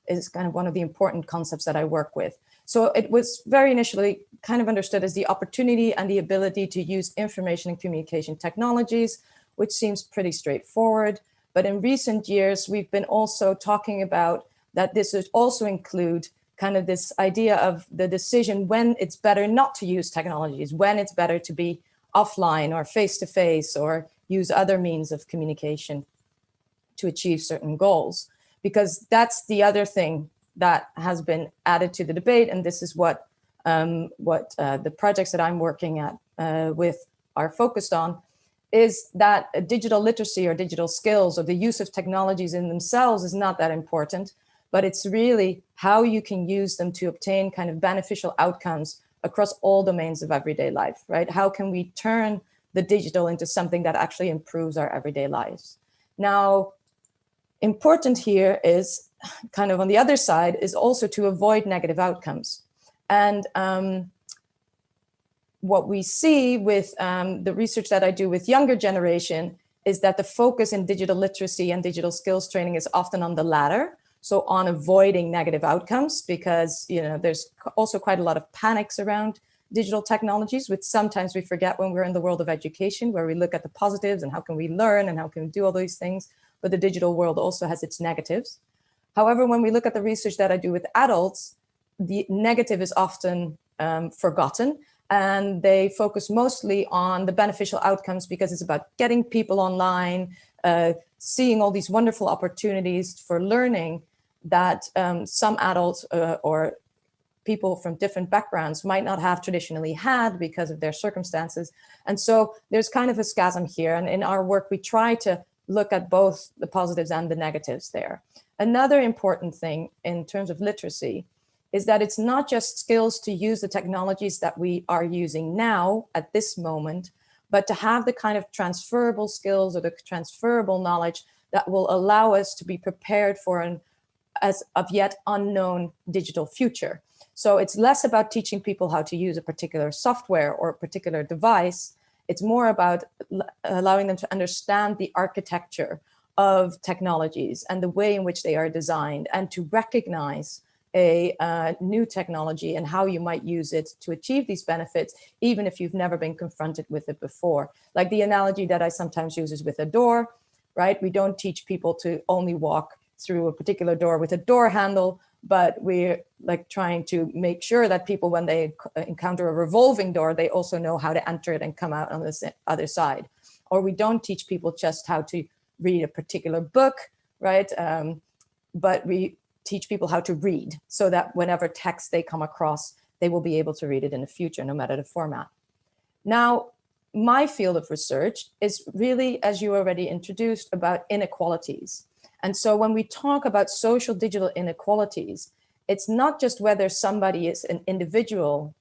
is kind of one of the important concepts that I work with. So it was very initially kind of understood as the opportunity and the ability to use information and communication technologies, which seems pretty straightforward. But in recent years, we've been also talking about that this would also include kind of this idea of the decision when it's better not to use technologies, when it's better to be offline or face-to-face or use other means of communication to achieve certain goals. Because that's the other thing that has been added to the debate, and this is what the projects that I'm working at with are focused on, is that digital literacy or digital skills or the use of technologies in themselves is not that important, but it's really how you can use them to obtain kind of beneficial outcomes across all domains of everyday life, right? How can we turn the digital into something that actually improves our everyday lives? Now, important here is kind of on the other side is also to avoid negative outcomes. And what we see with the research that I do with younger generation is that the focus in digital literacy and digital skills training is often on the latter. So on avoiding negative outcomes, because there's also quite a lot of panics around digital technologies, which sometimes we forget when we're in the world of education, where we look at the positives and how can we learn and how can we do all these things. But the digital world also has its negatives. However, when we look at the research that I do with adults, the negative is often forgotten, and they focus mostly on the beneficial outcomes because it's about getting people online, seeing all these wonderful opportunities for learning that some adults or people from different backgrounds might not have traditionally had because of their circumstances. And so there's kind of a schism here. And in our work, we try to look at both the positives and the negatives there. Another important thing in terms of literacy is that it's not just skills to use the technologies that we are using now at this moment, but to have the kind of transferable skills or the transferable knowledge that will allow us to be prepared for an as of yet unknown digital future. So it's less about teaching people how to use a particular software or a particular device. It's more about allowing them to understand the architecture of technologies and the way in which they are designed, and to recognize a new technology and how you might use it to achieve these benefits, even if you've never been confronted with it before. Like the analogy that I sometimes use is with a door, right? We don't teach people to only walk through a particular door with a door handle, but we're like trying to make sure that people, when they encounter a revolving door, they also know how to enter it and come out on this other side. Or we don't teach people just how to read a particular book, right? But we teach people how to read so that whenever text they come across, they will be able to read it in the future, no matter the format. Now, my field of research is really, as you already introduced, about inequalities. And so when we talk about social digital inequalities, it's not just whether somebody is an individual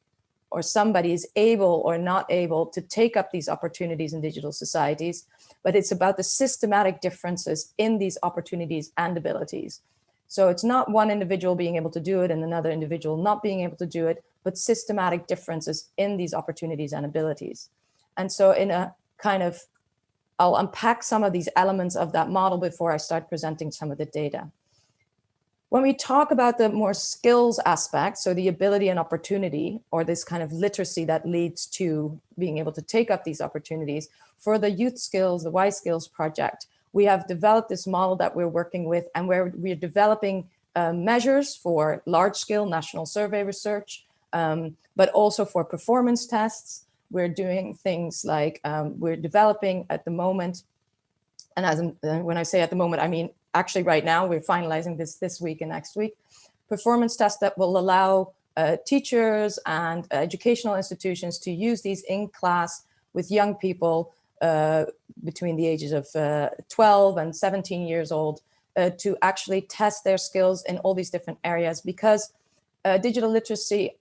or somebody is able or not able to take up these opportunities in digital societies, but it's about the systematic differences in these opportunities and abilities. So it's not one individual being able to do it and another individual not being able to do it, but systematic differences in these opportunities and abilities. And so in a kind of, I'll unpack some of these elements of that model before I start presenting some of the data. When we talk about the more skills aspect, so the ability and opportunity, or this kind of literacy that leads to being able to take up these opportunities, for the youth skills, the Y Skills project, we have developed this model that we're working with, and where we're developing measures for large-scale national survey research, but also for performance tests. We're doing things like we're developing at the moment, and as when I say at the moment, I mean actually right now, we're finalizing this week and next week, performance tests that will allow teachers and educational institutions to use these in class with young people between the ages of 12 and 17 years old to actually test their skills in all these different areas, because digital literacy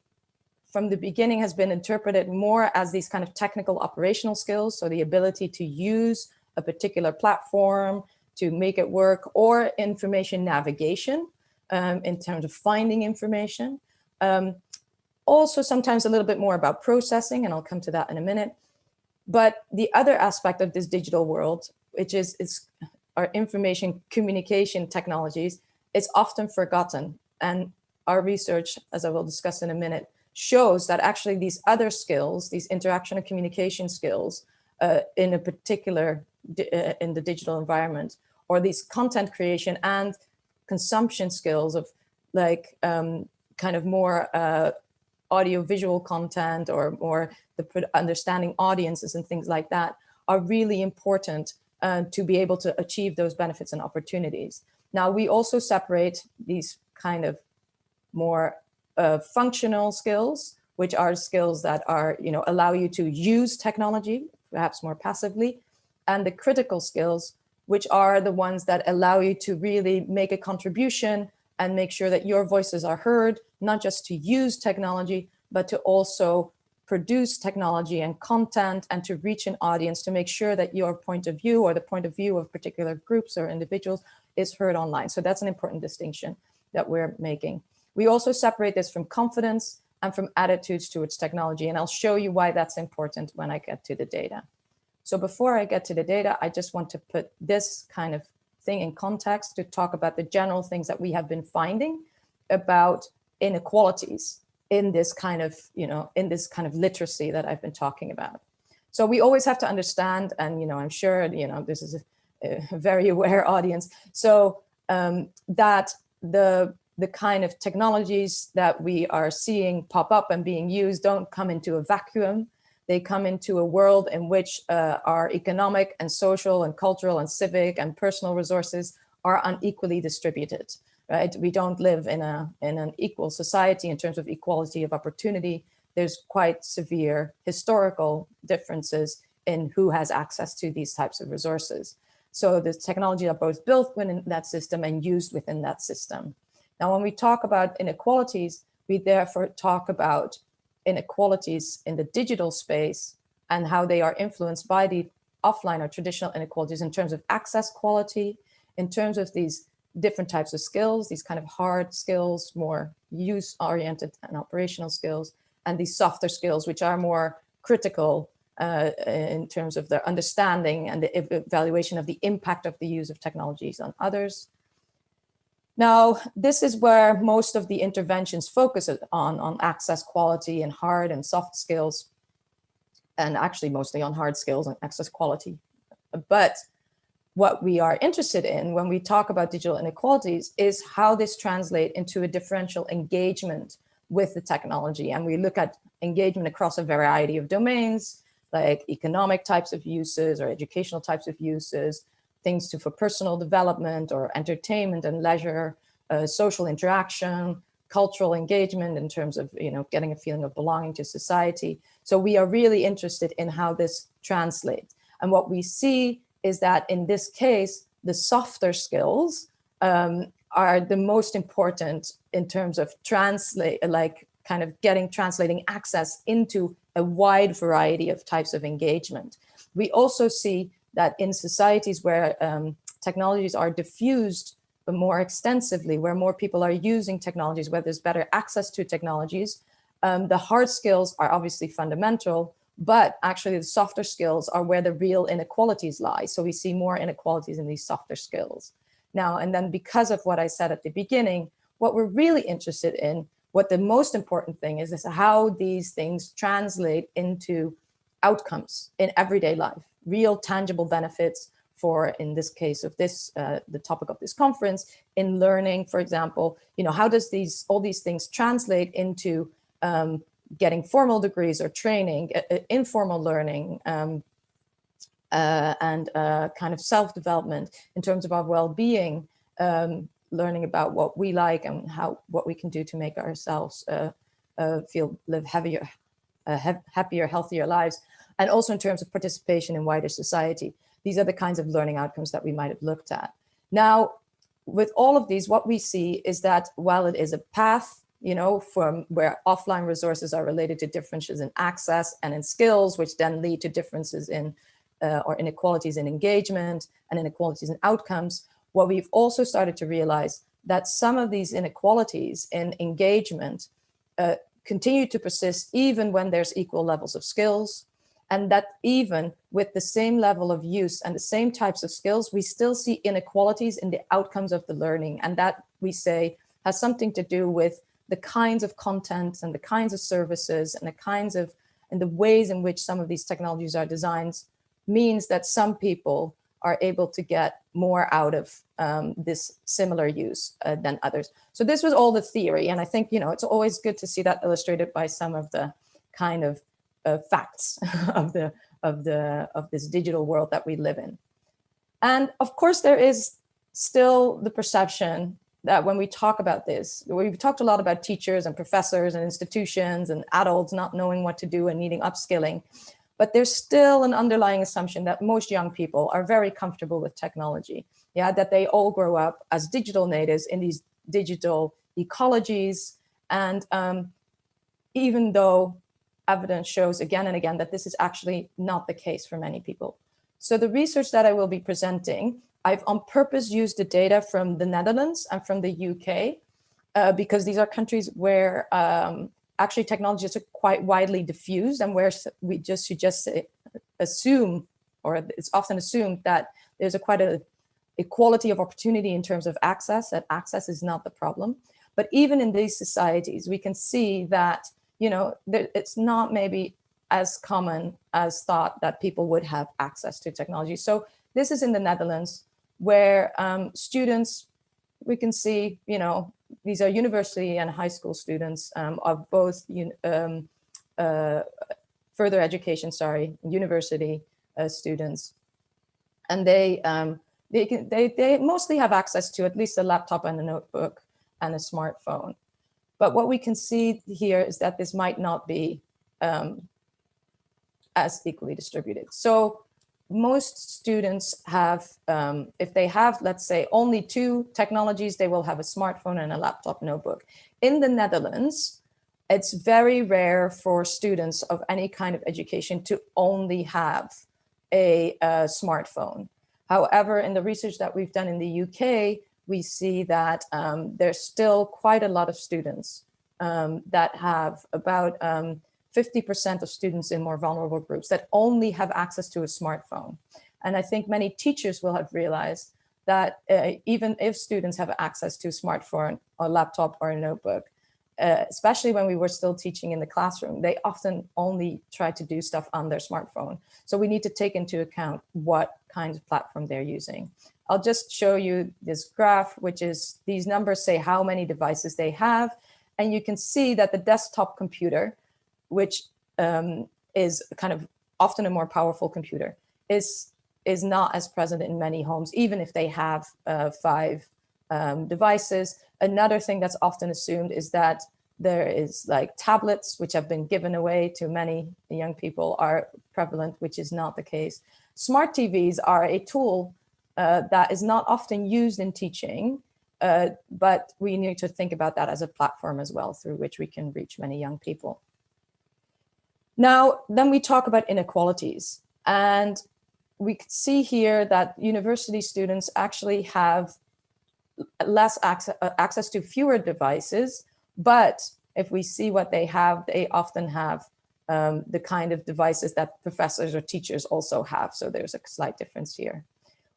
from the beginning has been interpreted more as these kind of technical operational skills. So the ability to use a particular platform to make it work, or information navigation in terms of finding information. Also sometimes a little bit more about processing, and I'll come to that in a minute. But the other aspect of this digital world, which is our information communication technologies, is often forgotten. And our research, as I will discuss in a minute, shows that actually these other skills, these interaction and communication skills in a particular, in the digital environment, or these content creation and consumption skills of like kind of more audio-visual content, or the understanding audiences and things like that, are really important to be able to achieve those benefits and opportunities. Now, we also separate these kind of more functional skills, which are skills that are, allow you to use technology, perhaps more passively, and the critical skills, which are the ones that allow you to really make a contribution and make sure that your voices are heard, not just to use technology, but to also produce technology and content and to reach an audience, to make sure that your point of view or the point of view of particular groups or individuals is heard online. So that's an important distinction that we're making. We also separate this from confidence and from attitudes towards technology. And I'll show you why that's important when I get to the data. So before I get to the data, I just want to put this kind of thing in context to talk about the general things that we have been finding about inequalities in this kind of, in this kind of literacy that I've been talking about. So we always have to understand, and I'm sure this is a very aware audience, so that the kind of technologies that we are seeing pop up and being used don't come into a vacuum. They come into a world in which our economic and social and cultural and civic and personal resources are unequally distributed, right? We don't live in an equal society in terms of equality of opportunity. There's quite severe historical differences in who has access to these types of resources. So the technology are both built within that system and used within that system. Now, when we talk about inequalities, we therefore talk about inequalities in the digital space and how they are influenced by the offline or traditional inequalities in terms of access quality, in terms of these different types of skills, these kind of hard skills, more use-oriented and operational skills, and these softer skills, which are more critical in terms of their understanding and the evaluation of the impact of the use of technologies on others. Now, this is where most of the interventions focus on access quality and hard and soft skills, and actually mostly on hard skills and access quality. But what we are interested in when we talk about digital inequalities is how this translates into a differential engagement with the technology. And we look at engagement across a variety of domains, like economic types of uses or educational types of uses, things for personal development or entertainment and leisure, social interaction, cultural engagement in terms of getting a feeling of belonging to society. So we are really interested in how this translates. And what we see is that in this case, the softer skills are the most important in terms of kind of translating access into a wide variety of types of engagement. We also see that in societies where technologies are diffused more extensively, where more people are using technologies, where there's better access to technologies, the hard skills are obviously fundamental, but actually the softer skills are where the real inequalities lie. So we see more inequalities in these softer skills. Now, and then because of what I said at the beginning, what we're really interested in, what the most important thing is how these things translate into outcomes in everyday life, real tangible benefits for, in this case of this, the topic of this conference, in learning, for example, how does all these things translate into getting formal degrees or training, informal learning, and kind of self-development in terms of our well-being, learning about what we like and what we can do to make ourselves live happier, healthier lives, and also in terms of participation in wider society. These are the kinds of learning outcomes that we might have looked at. Now, with all of these, what we see is that while it is a path, from where offline resources are related to differences in access and in skills, which then lead to differences in or inequalities in engagement and inequalities in outcomes, what we've also started to realize that some of these inequalities in engagement continue to persist even when there's equal levels of skills, and that even with the same level of use and the same types of skills, we still see inequalities in the outcomes of the learning. And that, we say, has something to do with the kinds of content and the kinds of services and the ways in which some of these technologies are designed, means that some people are able to get more out of this similar use than others. So this was all the theory. And I think, it's always good to see that illustrated by some of the kind of facts of this digital world that we live in. And of course, there is still the perception that when we talk about this, we've talked a lot about teachers and professors and institutions and adults not knowing what to do and needing upskilling, but there's still an underlying assumption that most young people are very comfortable with technology. Yeah, that they all grow up as digital natives in these digital ecologies. And even though evidence shows again and again that this is actually not the case for many people. So the research that I will be presenting, I've on purpose used the data from the Netherlands and from the UK, because these are countries where actually technologies are quite widely diffused and where we should just assume, or it's often assumed, that there's quite a equality of opportunity in terms of access, that access is not the problem. But even in these societies, we can see that it's not maybe as common as thought that people would have access to technology. So this is in the Netherlands, where students, we can see, these are university and high school students of both further education, university students, and they mostly have access to at least a laptop and a notebook and a smartphone. But what we can see here is that this might not be as equally distributed. So most students have, if they have, let's say, only 2 technologies, they will have a smartphone and a laptop notebook. In the Netherlands, it's very rare for students of any kind of education to only have a smartphone. However, in the research that we've done in the UK, we see that there's still quite a lot of students that have about 50% of students in more vulnerable groups that only have access to a smartphone. And I think many teachers will have realized that even if students have access to a smartphone or laptop or a notebook, especially when we were still teaching in the classroom, they often only try to do stuff on their smartphone. So we need to take into account what kinds of platform they're using. I'll just show you this graph, which is, these numbers say how many devices they have. And you can see that the desktop computer, which is kind of often a more powerful computer, is not as present in many homes, even if they have 5 devices. Another thing that's often assumed is that there is like tablets, which have been given away to many young people, are prevalent, which is not the case. Smart TVs are a tool that is not often used in teaching, but we need to think about that as a platform as well, through which we can reach many young people. Now, then we talk about inequalities, and we could see here that university students actually have less access to fewer devices, but if we see what they have, they often have the kind of devices that professors or teachers also have. So there's a slight difference here.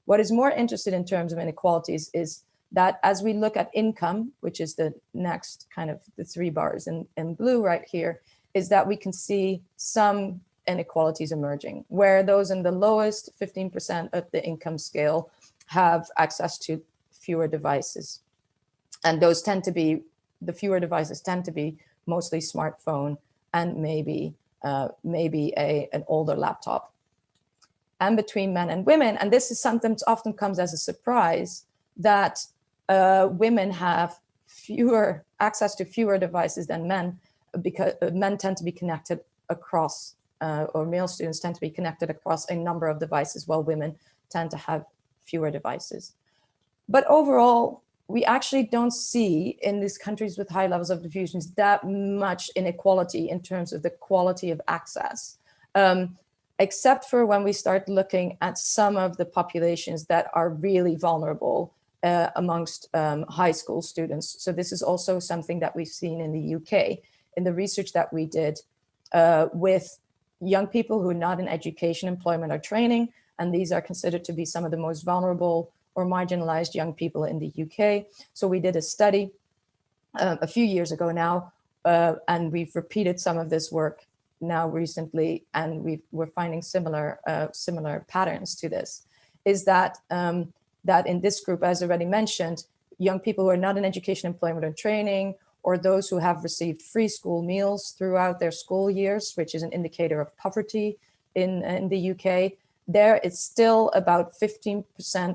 What is more interesting in terms of inequalities is that as we look at income, which is the next kind of the 3 bars in blue right here, is that we can see some inequalities emerging, where those in the lowest 15% of the income scale have access to fewer devices. And those tend to be, the fewer devices tend to be mostly smartphone and maybe an older laptop. And between men and women, and this is something that often comes as a surprise, that women have fewer access to fewer devices than men, because men tend to be connected across, or male students tend to be connected across a number of devices, while women tend to have fewer devices. But overall, we actually don't see in these countries with high levels of diffusion that much inequality in terms of the quality of access, except for when we start looking at some of the populations that are really vulnerable amongst high school students. So this is also something that we've seen in the UK in the research that we did with young people who are not in education, employment, or training, and these are considered to be some of the most vulnerable or marginalized young people in the UK. So we did a study a few years ago now, and we've repeated some of this work now recently, and we're finding similar patterns to this, is that, that in this group, as already mentioned, young people who are not in education, employment, or training, or those who have received free school meals throughout their school years, which is an indicator of poverty in the UK, there it's still about 15%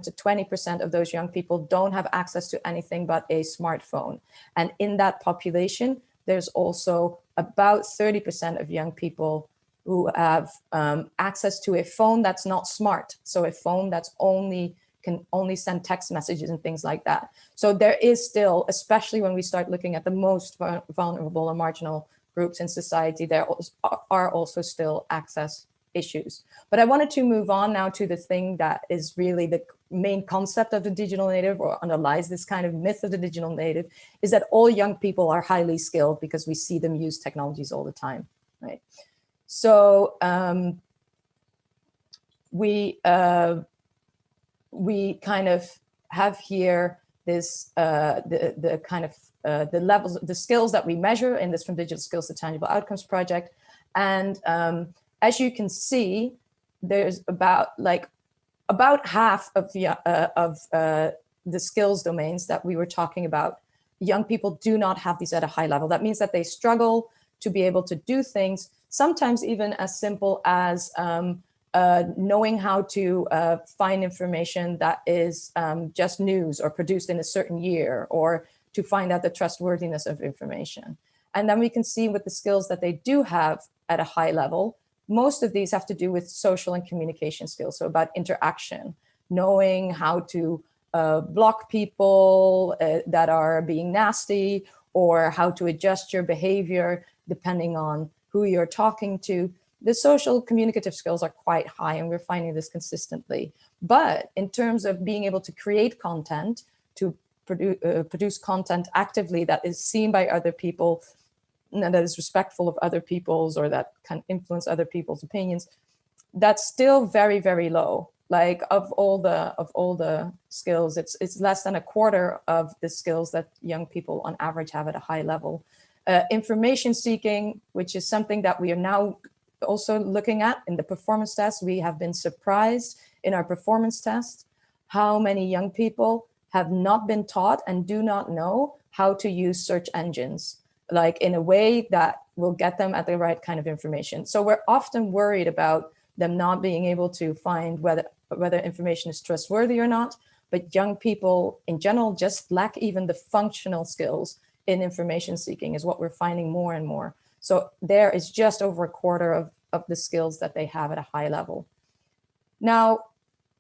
to 20% of those young people don't have access to anything but a smartphone. And in that population, there's also about 30% of young people who have access to a phone that's not smart. So a phone that's can only send text messages and things like that. So there is still, especially when we start looking at the most vulnerable or marginal groups in society, there are also still access issues. But I wanted to move on now to the thing that is really the main concept of the digital native, or underlies this kind of myth of the digital native, is that all young people are highly skilled because we see them use technologies all the time, right? So we kind of have here this the kind of the levels, the skills that we measure in this From Digital Skills to Tangible Outcomes project, and as you can see, there's about half of the skills domains that we were talking about. Young people do not have these at a high level. That means that they struggle to be able to do things, sometimes even as simple as knowing how to find information that is just news or produced in a certain year, or to find out the trustworthiness of information. And then we can see with the skills that they do have at a high level, most of these have to do with social and communication skills. So about interaction, knowing how to block people that are being nasty, or how to adjust your behavior depending on who you're talking to. The social communicative skills are quite high, and we're finding this consistently. But in terms of being able to create content, to produce content actively that is seen by other people, that is respectful of other people's, or that can influence other people's opinions, that's still very, very low. Like of all the skills, it's less than a quarter of the skills that young people on average have at a high level. Information seeking, which is something that we are now also looking at in the performance test. We have been surprised in our performance test how many young people have not been taught and do not know how to use search engines, like in a way that will get them at the right kind of information. So we're often worried about them not being able to find whether information is trustworthy or not, but young people in general just lack even the functional skills in information seeking, is what we're finding more and more. So there is just over a quarter of the skills that they have at a high level. Now,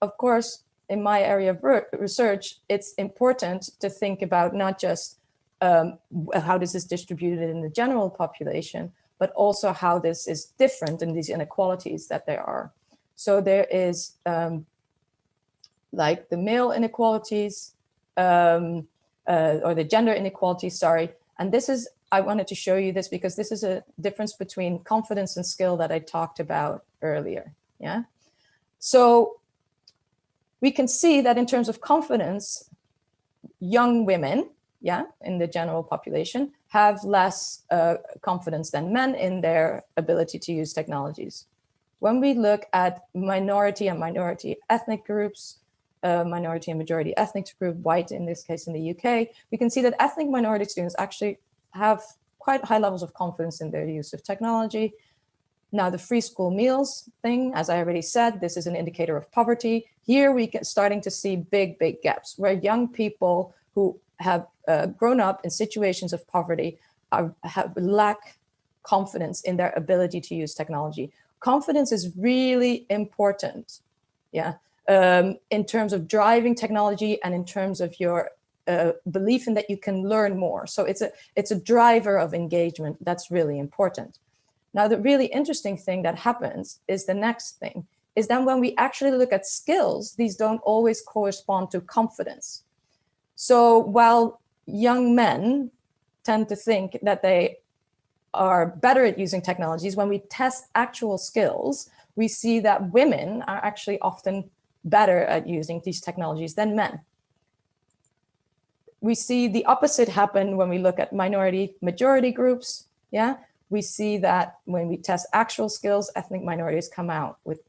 of course, in my area of research, it's important to think about not just how this is distributed in the general population, but also how this is different in these inequalities that there are. So there is like the male inequalities, or the gender inequalities, sorry. And this is, I wanted to show you this because this is a difference between confidence and skill that I talked about earlier, yeah? So we can see that in terms of confidence, young women, yeah, in the general population, have less confidence than men in their ability to use technologies. When we look at minority and minority ethnic groups, minority and majority ethnic group, white in this case in the UK, we can see that ethnic minority students actually have quite high levels of confidence in their use of technology. Now the free school meals thing, as I already said, this is an indicator of poverty. Here we get starting to see big gaps where young people who have grown up in situations of poverty lack confidence in their ability to use technology. Confidence is really important, yeah, in terms of driving technology and in terms of your belief in that you can learn more. So it's a driver of engagement that's really important. Now, the really interesting thing that happens is the next thing, is that when we actually look at skills, these don't always correspond to confidence. So while young men tend to think that they are better at using technologies, when we test actual skills, we see that women are actually often better at using these technologies than men. We see the opposite happen when we look at minority majority groups, yeah? We see that when we test actual skills, ethnic minorities come out with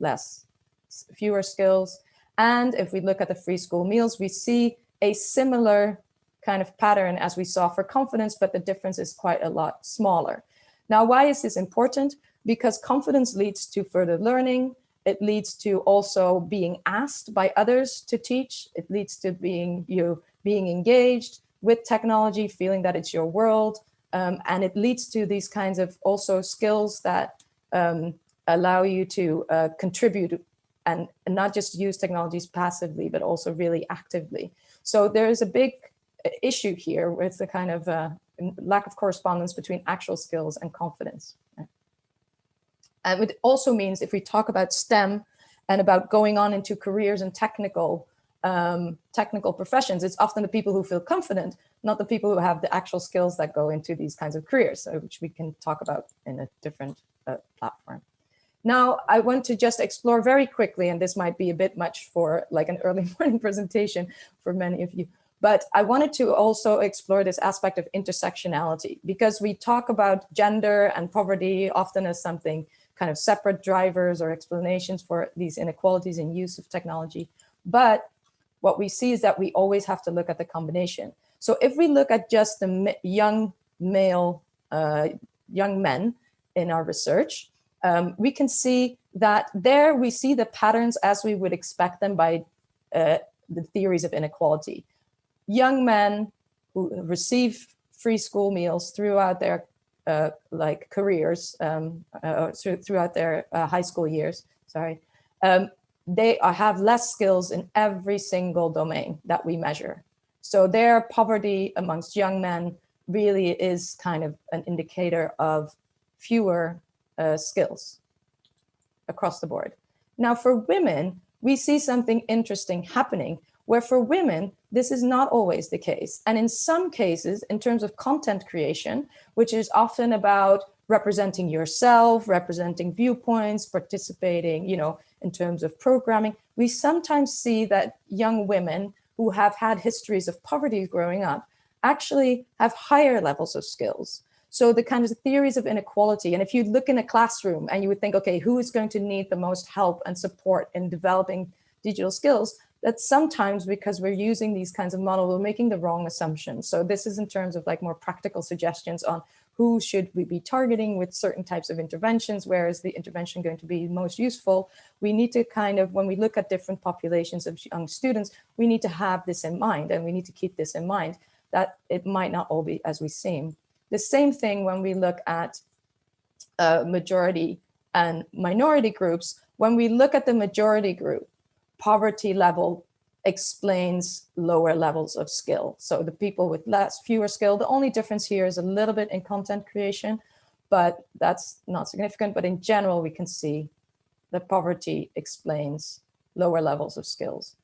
fewer skills. And if we look at the free school meals, we see a similar kind of pattern as we saw for confidence, but the difference is quite a lot smaller. Now, why is this important? Because confidence leads to further learning. It leads to also being asked by others to teach. It leads to being engaged with technology, feeling that it's your world. And it leads to these kinds of also skills that allow you to contribute and not just use technologies passively, but also really actively. So there is a big issue here with the kind of lack of correspondence between actual skills and confidence. And it also means if we talk about STEM and about going on into careers and technical professions, it's often the people who feel confident, not the people who have the actual skills that go into these kinds of careers, which we can talk about in a different platform. Now, I want to just explore very quickly, and this might be a bit much for like an early morning presentation for many of you, but I wanted to also explore this aspect of intersectionality, because we talk about gender and poverty often as something kind of separate drivers or explanations for these inequalities in use of technology. But what we see is that we always have to look at the combination. So if we look at just the young men in our research, we can see that there we see the patterns as we would expect them by the theories of inequality. Young men who receive free school meals throughout their like careers, throughout their high school years, sorry, they have less skills in every single domain that we measure. So their poverty amongst young men really is kind of an indicator of fewer skills across the board. Now for women, we see something interesting happening where for women, this is not always the case. And in some cases, in terms of content creation, which is often about representing yourself, representing viewpoints, participating, you know, in terms of programming, we sometimes see that young women who have had histories of poverty growing up actually have higher levels of skills. So the kind of theories of inequality, and if you look in a classroom and you would think, okay, who is going to need the most help and support in developing digital skills? That's sometimes because we're using these kinds of models, we're making the wrong assumptions. So this is in terms of like more practical suggestions on who should we be targeting with certain types of interventions, where is the intervention going to be most useful? We need to kind of, when we look at different populations of young students, we need to have this in mind, and we need to keep this in mind, that it might not all be as we seem. The same thing when we look at majority and minority groups. When we look at the majority group, poverty level explains lower levels of skill. So the people with fewer skill, the only difference here is a little bit in content creation, but that's not significant. But in general, we can see that poverty explains lower levels of skills.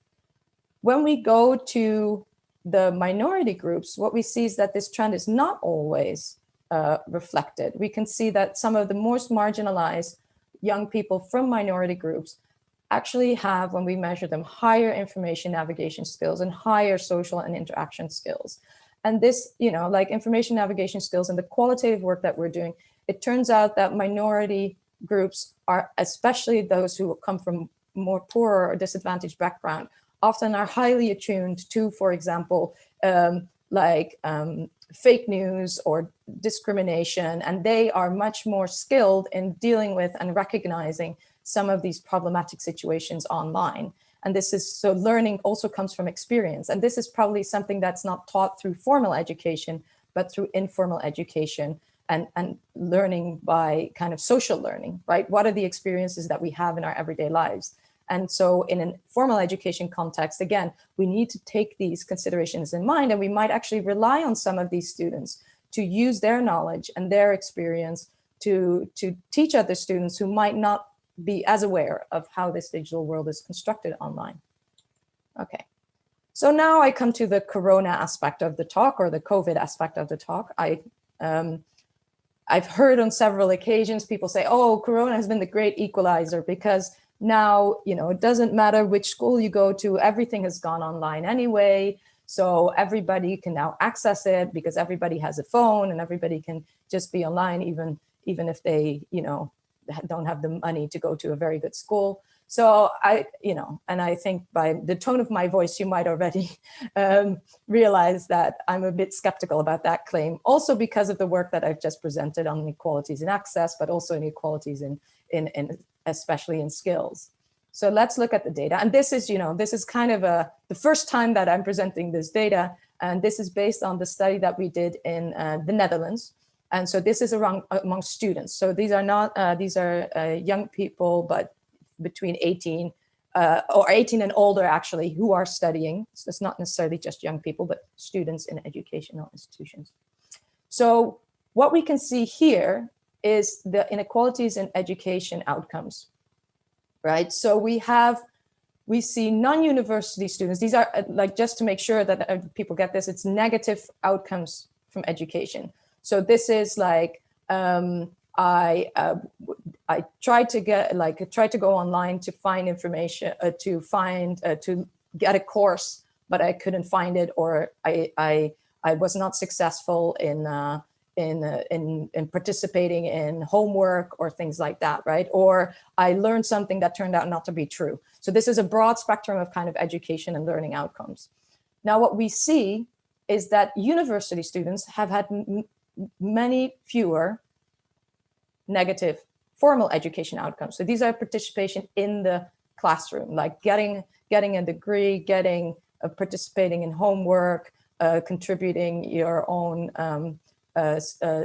When we go to the minority groups, what we see is that this trend is not always reflected. We can see that some of the most marginalized young people from minority groups actually have, when we measure them, higher information navigation skills and higher social and interaction skills. And this, like information navigation skills and the qualitative work that we're doing, it turns out that minority groups are, especially those who come from more poor or disadvantaged background, often are highly attuned to, for example, fake news or discrimination, and they are much more skilled in dealing with and recognizing some of these problematic situations online. And this is, so learning also comes from experience. And this is probably something that's not taught through formal education, but through informal education and learning by kind of social learning, right? What are the experiences that we have in our everyday lives? And so in a formal education context, again, we need to take these considerations in mind, and we might actually rely on some of these students to use their knowledge and their experience to teach other students who might not be as aware of how this digital world is constructed online. Okay, so now I come to the Corona aspect of the talk, or the COVID aspect of the talk. I've heard on several occasions people say, oh, Corona has been the great equalizer, because now, it doesn't matter which school you go to, everything has gone online anyway. So everybody can now access it because everybody has a phone and everybody can just be online, even if they, don't have the money to go to a very good school. So and I think by the tone of my voice, you might already realize that I'm a bit skeptical about that claim, also because of the work that I've just presented on inequalities in access, but also inequalities in especially in skills. So let's look at the data. And this is, this is kind of the first time that I'm presenting this data. And this is based on the study that we did in the Netherlands. And so this is among students. So these are not, these are young people, but between 18 or 18 and older, actually, who are studying. So it's not necessarily just young people, but students in educational institutions. So what we can see here is the inequalities in education outcomes, right? So we see non-university students. These are like, just to make sure that people get this, it's negative outcomes from education. So this is like, I tried to go online to find information, to get a course, but I couldn't find it, or I was not successful in participating in homework or things like that, right? Or I learned something that turned out not to be true. So this is a broad spectrum of kind of education and learning outcomes. Now, what we see is that university students have had many fewer negative formal education outcomes. So these are participation in the classroom, like getting a degree, participating in homework, contributing your own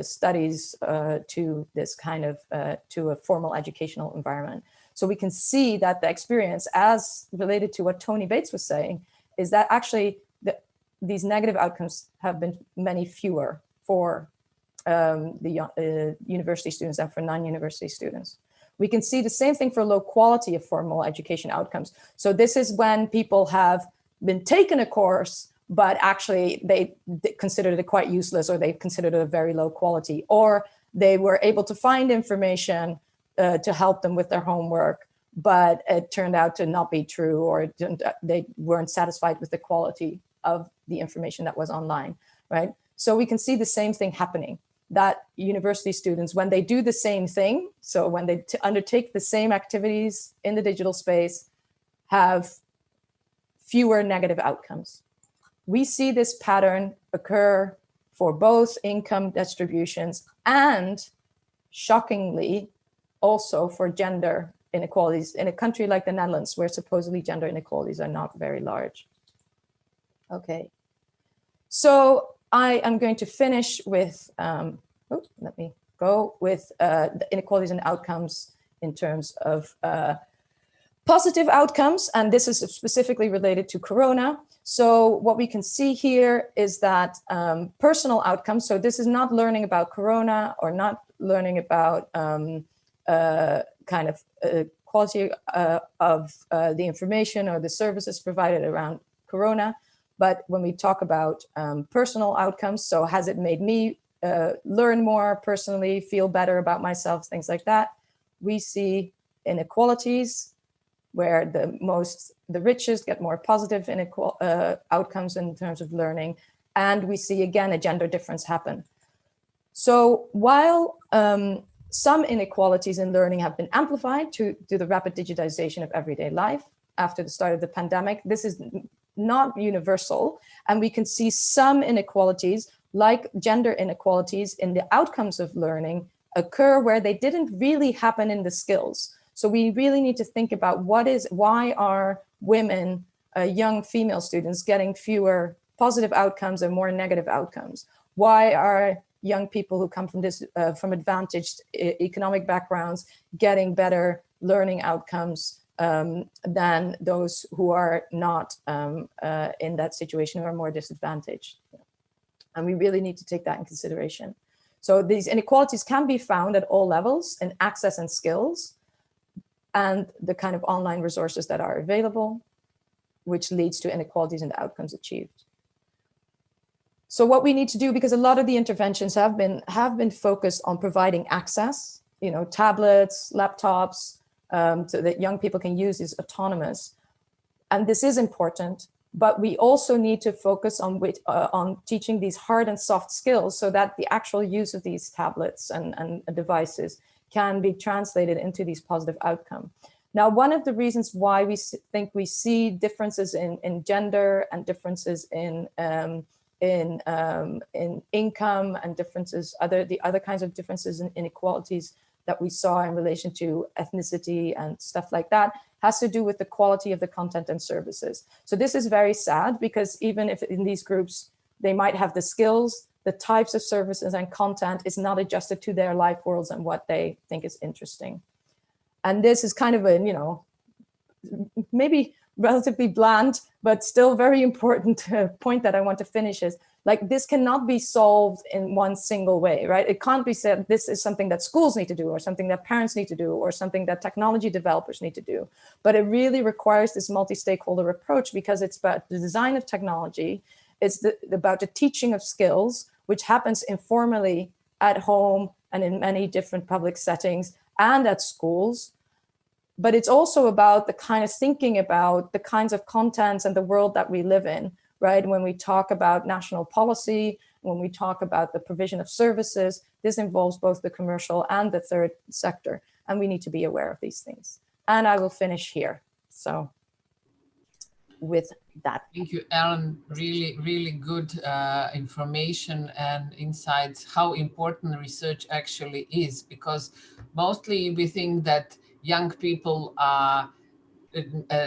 studies to this kind of, to a formal educational environment. So we can see that the experience, as related to what Tony Bates was saying, is that actually these negative outcomes have been many fewer for the university students than for non-university students. We can see the same thing for low quality of formal education outcomes. So this is when people have been taken a course, but actually they considered it quite useless, or they considered it a very low quality, or they were able to find information to help them with their homework, but it turned out to not be true, or they weren't satisfied with the quality of the information that was online, right? So we can see the same thing happening, that university students, when they do the same thing, so when they undertake the same activities in the digital space, have fewer negative outcomes. We see this pattern occur for both income distributions and, shockingly, also for gender inequalities in a country like the Netherlands, where supposedly gender inequalities are not very large. Okay, so I am going to finish with, let me go with the inequalities and outcomes in terms of Positive outcomes, and this is specifically related to Corona. So what we can see here is that personal outcomes, so this is not learning about Corona or not learning about quality of the information or the services provided around Corona. But when we talk about personal outcomes, so has it made me learn more personally, feel better about myself, things like that, we see inequalities where the richest get more positive outcomes in terms of learning. And we see, again, a gender difference happen. So while some inequalities in learning have been amplified due to the rapid digitization of everyday life after the start of the pandemic, this is not universal. And we can see some inequalities, like gender inequalities in the outcomes of learning, occur where they didn't really happen in the skills. So we really need to think about why are women, young female students, getting fewer positive outcomes and more negative outcomes? Why are young people who come from advantaged economic backgrounds getting better learning outcomes than those who are not in that situation, who are more disadvantaged? And we really need to take that in consideration. So these inequalities can be found at all levels in access and skills, and the kind of online resources that are available, which leads to inequalities in the outcomes achieved. So what we need to do, because a lot of the interventions have been focused on providing access, tablets, laptops, so that young people can use these autonomous. And this is important, but we also need to focus on teaching these hard and soft skills so that the actual use of these tablets and devices can be translated into these positive outcomes. Now, one of the reasons why we think we see differences in gender and differences in income and differences, the other kinds of differences in inequalities that we saw in relation to ethnicity and stuff like that, has to do with the quality of the content and services. So this is very sad, because even if in these groups, they might have the skills, the types of services and content is not adjusted to their life worlds and what they think is interesting. And this is kind of a, maybe relatively bland, but still very important point that I want to finish is, like, this cannot be solved in one single way, right? It can't be said this is something that schools need to do, or something that parents need to do, or something that technology developers need to do. But it really requires this multi-stakeholder approach, because it's about the design of technology, it's about the teaching of skills, which happens informally at home and in many different public settings and at schools. But it's also about the kind of thinking about the kinds of contents and the world that we live in, right? When we talk about national policy, when we talk about the provision of services, this involves both the commercial and the third sector, and we need to be aware of these things. And I will finish here. So with that. Thank you, Ellen. Really, really good information and insights, how important research actually is, because mostly we think that young people are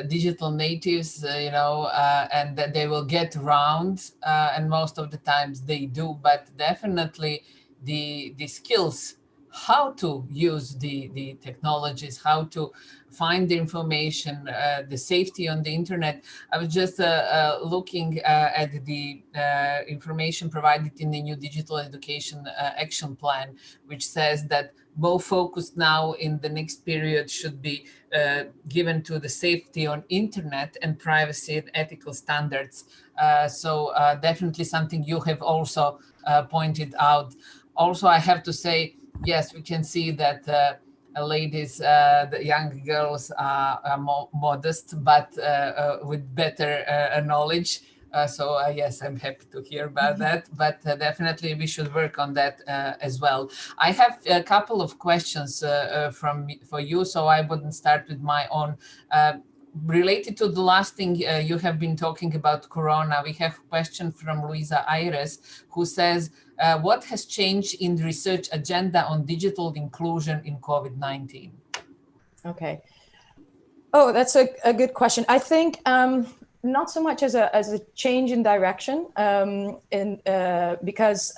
digital natives, and that they will get around, and most of the times they do, but definitely the skills, how to use the technologies, how to find the information, the safety on the internet. I was just looking at the information provided in the new digital education action plan, which says that more focus now in the next period should be given to the safety on internet and privacy and ethical standards. So definitely something you have also pointed out. Also, I have to say, yes, we can see that ladies, the young girls are more modest, but with better knowledge. So yes, I'm happy to hear about that, but definitely we should work on that as well. I have a couple of questions for you, so I wouldn't start with my own. Related to the last thing you have been talking about Corona, we have a question from Luisa Ayres, who says, what has changed in the research agenda on digital inclusion in COVID-19? Okay. Oh, that's a good question. I think not so much as a change in direction, because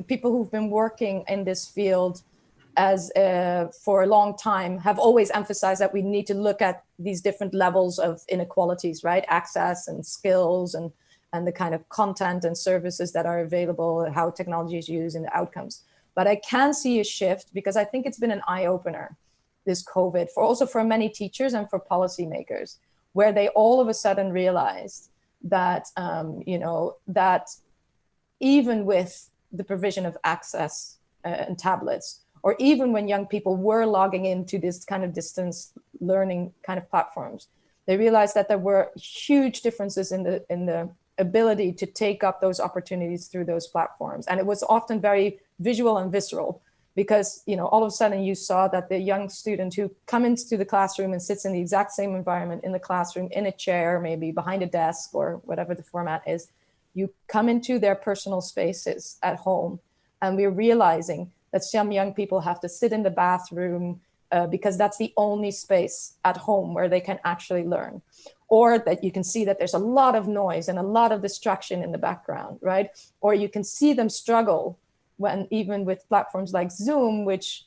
people who've been working in this field as for a long time have always emphasized that we need to look at these different levels of inequalities, right? Access and skills and the kind of content and services that are available, how technology is used and the outcomes. But I can see a shift because I think it's been an eye-opener, this COVID, for many teachers and for policymakers, where they all of a sudden realized that, that even with the provision of access and tablets, or even when young people were logging into this kind of distance learning kind of platforms, they realized that there were huge differences in the ability to take up those opportunities through those platforms. And it was often very visual and visceral, because all of a sudden you saw that the young student who comes into the classroom and sits in the exact same environment in the classroom, in a chair, maybe behind a desk or whatever the format is, you come into their personal spaces at home. And we're realizing that some young people have to sit in the bathroom because that's the only space at home where they can actually learn. Or that you can see that there's a lot of noise and a lot of distraction in the background, right? Or you can see them struggle when even with platforms like Zoom, which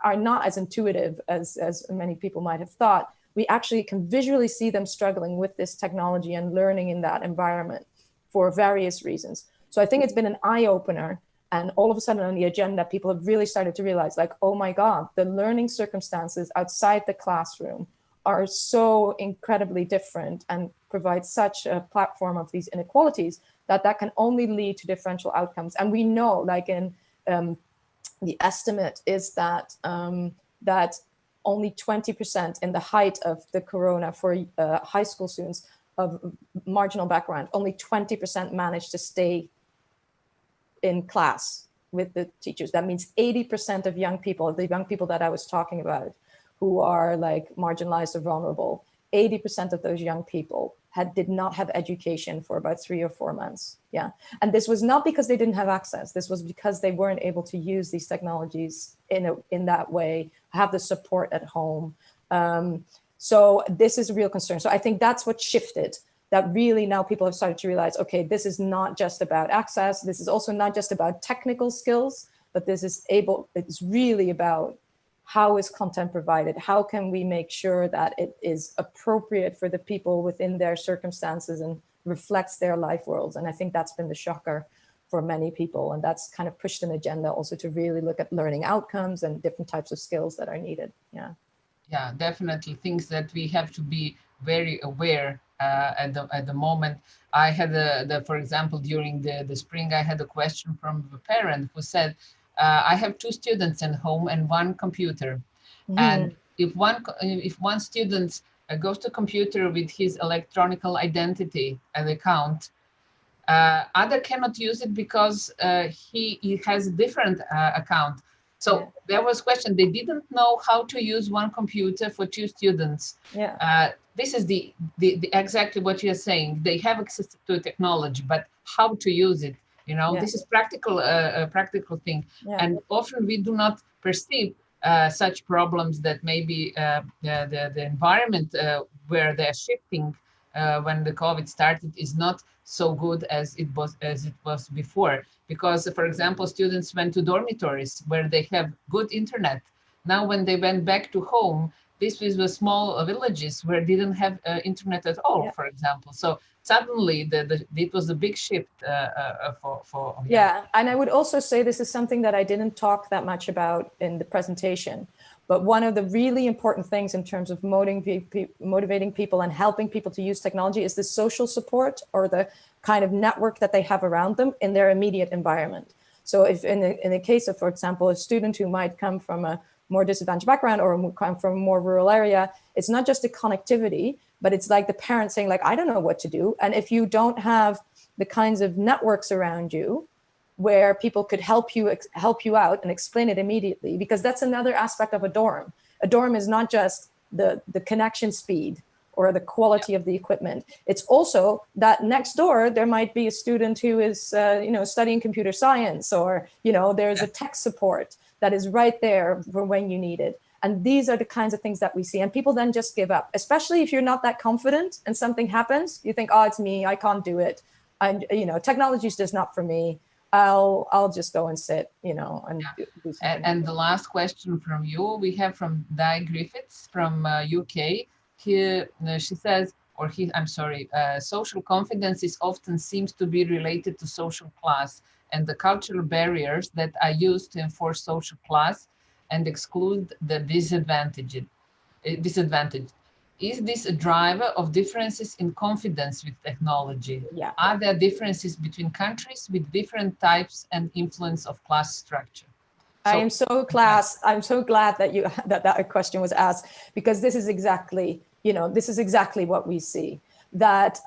are not as intuitive as many people might have thought, we actually can visually see them struggling with this technology and learning in that environment for various reasons. So I think it's been an eye-opener. And all of a sudden on the agenda, people have really started to realize, like, oh my God, the learning circumstances outside the classroom are so incredibly different and provide such a platform of these inequalities that can only lead to differential outcomes. And we know, like in the estimate is that that only 20% in the height of the corona for high school students of marginal background, only 20% managed to stay in class with the teachers. That means 80% of young people, the young people that I was talking about, who are like marginalized or vulnerable, 80% of those young people did not have education for about 3 or 4 months. Yeah. And this was not because they didn't have access. This was because they weren't able to use these technologies in that way, have the support at home. So this is a real concern. So I think that's what shifted, that really now people have started to realize, okay, this is not just about access. This is also not just about technical skills, but it's really about how is content provided? How can we make sure that it is appropriate for the people within their circumstances and reflects their life worlds? And I think that's been the shocker for many people. And that's kind of pushed an agenda also to really look at learning outcomes and different types of skills that are needed. Yeah. Yeah, definitely things that we have to be very aware at the moment. I had for example, during the spring, I had a question from a parent who said, I have 2 students at home and 1 computer. Mm-hmm. And if one student goes to computer with his electronic identity and account, other cannot use it because he has a different account. So there was question, they didn't know how to use one computer for 2 students. Yeah. This is the exactly what you're saying. They have access to technology, but how to use it? This is a practical thing. Yeah. And often we do not perceive such problems that maybe the environment where they're shifting when the COVID started is not so good as it was before. Because, for example, students went to dormitories where they have good internet. Now, when they went back to home, this was the small villages where they didn't have internet at all, for example. So suddenly, it was a big shift for yeah, and I would also say this is something that I didn't talk that much about in the presentation. But one of the really important things in terms of motivating people and helping people to use technology is the social support or the kind of network that they have around them in their immediate environment. So if in the case of, for example, a student who might come from a more disadvantaged background or come from a more rural area, it's not just the connectivity, but it's like the parents saying, like, I don't know what to do. And if you don't have the kinds of networks around you where people could help you out and explain it immediately, because that's another aspect of a dorm. A dorm is not just the connection speed or the quality of the equipment. It's also that next door, there might be a student who is studying computer science, or there's a tech support that is right there for when you need it. And these are the kinds of things that we see. And people then just give up, especially if you're not that confident and something happens, you think, oh, it's me, I can't do it. And technology is just not for me. I'll just go and sit, you know, and do something. And the last question from you, we have from Di Griffiths from UK. Here, she says, or he, I'm sorry, social confidence is often seems to be related to social class and the cultural barriers that are used to enforce social class and exclude the disadvantaged. Is this a driver of differences in confidence with technology? Yeah. Are there differences between countries with different types and influence of class structure? I am so glad that that question was asked, because this is exactly, you know, this is exactly what we see, that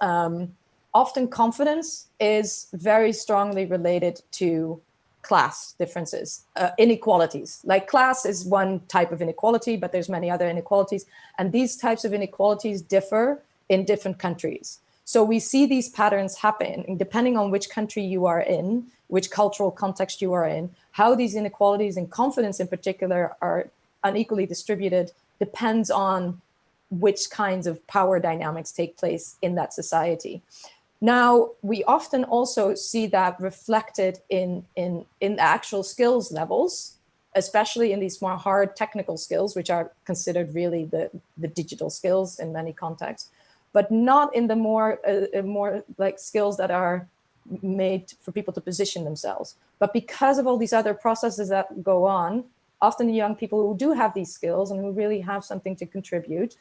often confidence is very strongly related to class differences, inequalities. Like class is one type of inequality, but there's many other inequalities. And these types of inequalities differ in different countries. So we see these patterns happen depending on which country you are in, which cultural context you are in, how these inequalities and confidence in particular are unequally distributed depends on which kinds of power dynamics take place in that society. Now, we often also see that reflected in actual skills levels, especially in these more hard technical skills, which are considered really the digital skills in many contexts, but not in the more like skills that are made for people to position themselves. But because of all these other processes that go on, often the young people who do have these skills and who really have something to contribute,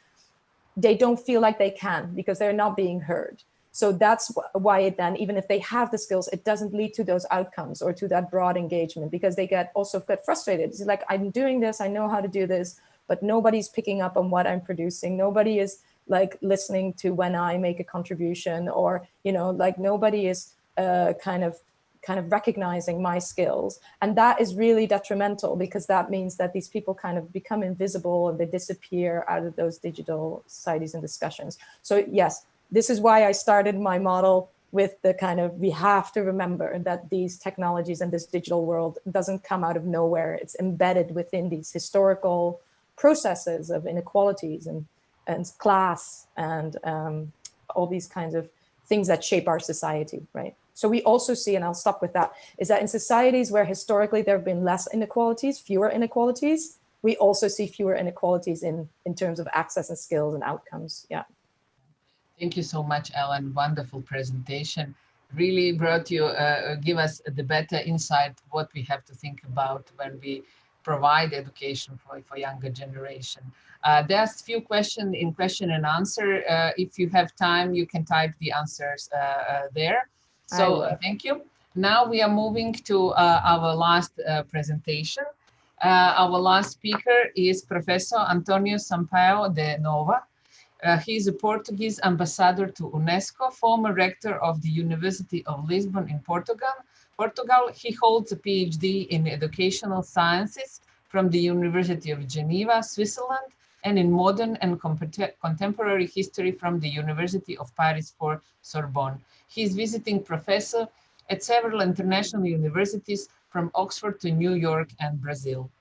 they don't feel like they can because they're not being heard. So that's why then, even if they have the skills, it doesn't lead to those outcomes or to that broad engagement, because they also get frustrated. It's like, I'm doing this, I know how to do this, but nobody's picking up on what I'm producing. Nobody is like listening to when I make a contribution, or, you know, like nobody is kind of recognizing my skills. And that is really detrimental, because that means that these people kind of become invisible and they disappear out of those digital societies and discussions. So yes, this is why I started my model with the kind of, we have to remember that these technologies and this digital world doesn't come out of nowhere. It's embedded within these historical processes of inequalities and class and all these kinds of things that shape our society, right? So we also see, and I'll stop with that, is that in societies where historically there have been less inequalities, fewer inequalities, we also see fewer inequalities in terms of access and skills and outcomes, yeah. Thank you so much, Ellen. Wonderful presentation. Really brought you, give us the better insight what we have to think about when we provide education for younger generation. There's a few questions in question and answer. If you have time, you can type the answers there. So thank you. Now we are moving to our last presentation. Our last speaker is Professor Antonio Sampaio de Nova. He is a Portuguese ambassador to UNESCO, former rector of the University of Lisbon in Portugal. He holds a PhD in educational sciences from the University of Geneva, Switzerland, and in modern and contemporary history from the University of Paris for Sorbonne. He is visiting professor at several international universities from Oxford to New York and Brazil.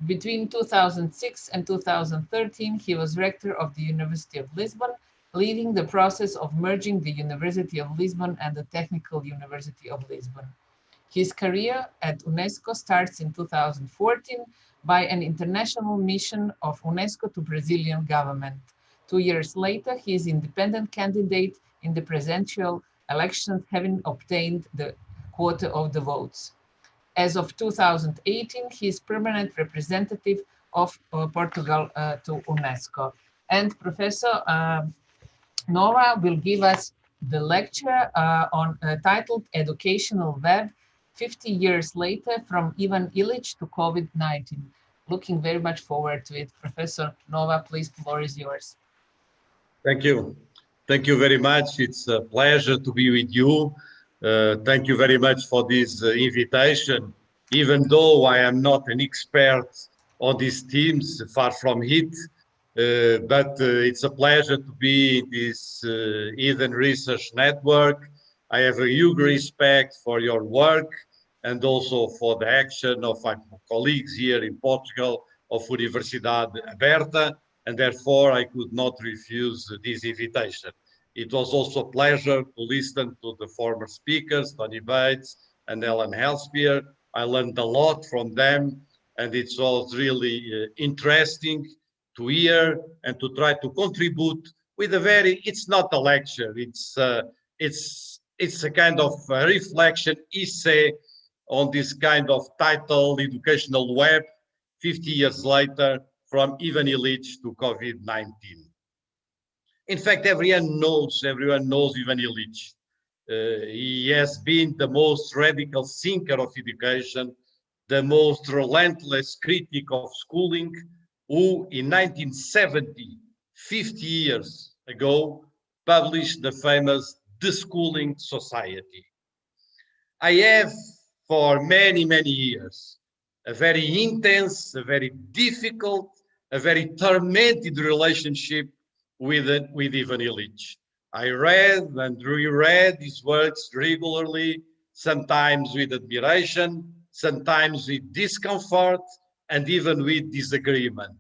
Between 2006 and 2013, he was rector of the University of Lisbon, leading the process of merging the University of Lisbon and the Technical University of Lisbon. His career at UNESCO starts in 2014 by an international mission of UNESCO to Brazilian government. 2 years later, he is independent candidate in the presidential elections, having obtained the quota of the votes. As of 2018, he is permanent representative of Portugal to UNESCO. And Professor Nova will give us the lecture titled Educational Web, 50 years later from Ivan Illich to COVID-19. Looking very much forward to it. Professor Nova, please, the floor is yours. Thank you. Thank you very much. It's a pleasure to be with you. Thank you very much for this invitation. Even though I am not an expert on these themes, far from it, but it's a pleasure to be in this Eden Research Network. I have a huge respect for your work and also for the action of my colleagues here in Portugal of Universidade Aberta, and therefore I could not refuse this invitation. It was also a pleasure to listen to the former speakers, Tony Bates and Ellen Hellspear. I learned a lot from them, and it was really interesting to hear and to try to contribute with a very, it's not a lecture, it's a kind of reflection essay on this kind of title, Educational Web, 50 years later, from Ivan Illich to COVID-19. In fact, everyone knows Ivan Illich. He has been the most radical thinker of education, the most relentless critic of schooling, who in 1970, 50 years ago, published the famous The Schooling Society. I have, for many, many years, a very intense, a very difficult, a very tormented relationship with Ivan Illich. I read and reread his works regularly, sometimes with admiration, sometimes with discomfort, and even with disagreement.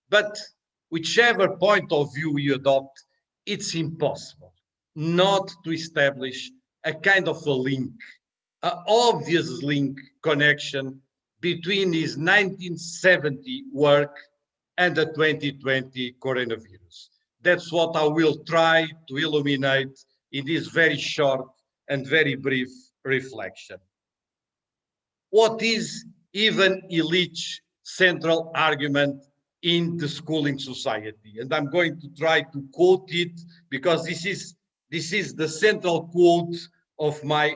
But whichever point of view you adopt, it's impossible not to establish a kind of a link, an obvious link connection between his 1970 work and the 2020 coronavirus. That's what I will try to illuminate in this very short and very brief reflection. What is Ivan Illich's central argument in the schooling society? And I'm going to try to quote it because this is the central quote of my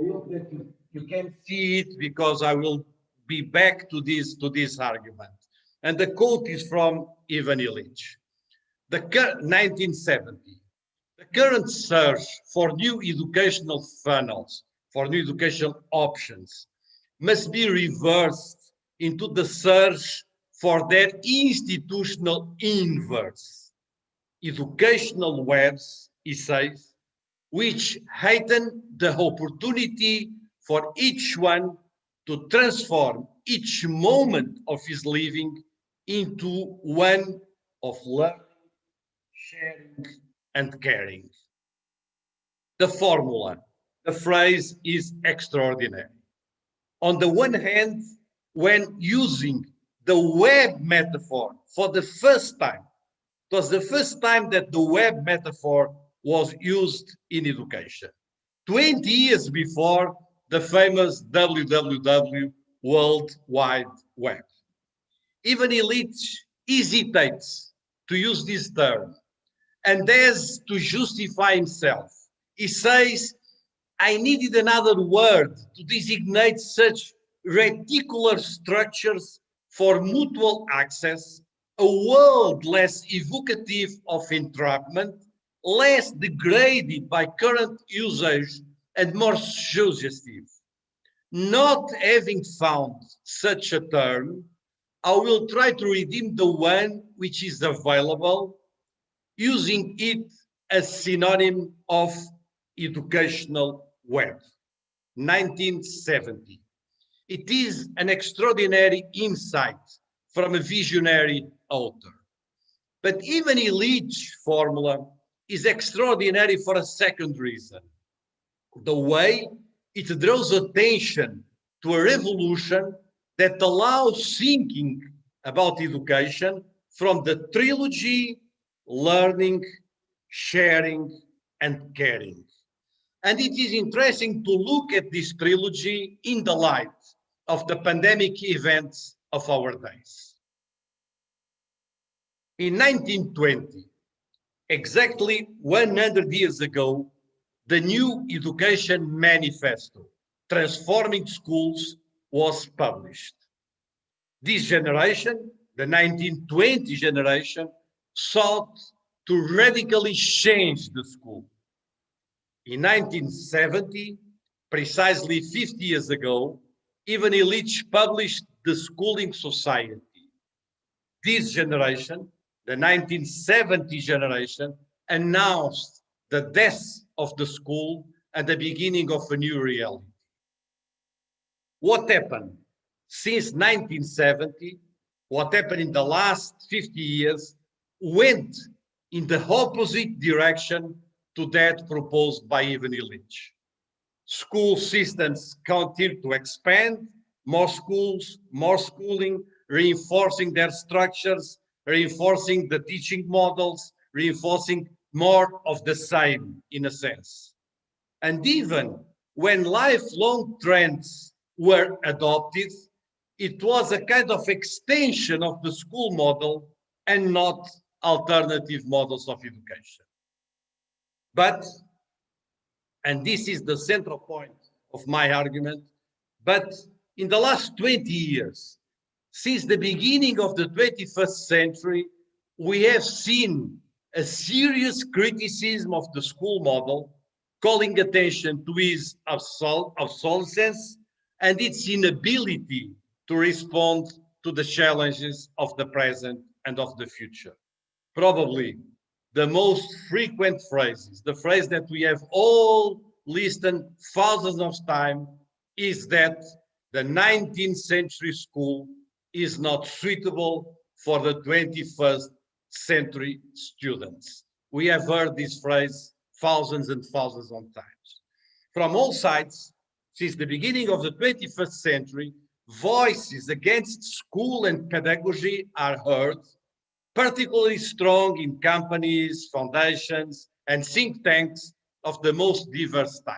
I hope that you can see it because I will be back to this argument. And the quote is from Ivan Illich. 1970. The current search for new educational funnels, for new educational options, must be reversed into the search for their institutional inverse. Educational webs, he says, which heighten the opportunity for each one to transform each moment of his living into one of learning, sharing, and caring. The formula, the phrase is extraordinary. On the one hand, when using the web metaphor for the first time, it was the first time that the web metaphor was used in education. 20 years before the famous WWW, World Wide Web. Even Illich hesitates to use this term and dares to justify himself. He says, I needed another word to designate such reticular structures for mutual access, a world less evocative of entrapment, less degraded by current usage and more suggestive. Not having found such a term, I will try to redeem the one which is available, using it as synonym of educational web. 1970. It is an extraordinary insight from a visionary author. But even Illich's formula is extraordinary for a second reason. The way it draws attention to a revolution that allows thinking about education from the trilogy learning, sharing, and caring. And it is interesting to look at this trilogy in the light of the pandemic events of our days. In 1920, exactly 100 years ago, the new Education Manifesto, Transforming Schools, was published. This generation, the 1920 generation, sought to radically change the school. In 1970, precisely 50 years ago, Ivan Illich published The Schooling Society. This generation, the 1970 generation, announced the death of the school and the beginning of a new reality. What happened since 1970, what happened in the last 50 years, went in the opposite direction to that proposed by Ivan Illich. School systems continue to expand, more schools, more schooling, reinforcing their structures, reinforcing the teaching models, reinforcing more of the same in a sense. And even when lifelong trends were adopted, it was a kind of extension of the school model and not alternative models of education. But, and this is the central point of my argument, but in the last 20 years, since the beginning of the 21st century, we have seen a serious criticism of the school model, calling attention to its obsolescence and its inability to respond to the challenges of the present and of the future. Probably the most frequent phrases, the phrase that we have all listened thousands of times, is that the 19th century school is not suitable for the 21st century students. We have heard this phrase thousands and thousands of times. From all sides, since the beginning of the 21st century, voices against school and pedagogy are heard, particularly strong in companies, foundations, and think tanks of the most diverse type.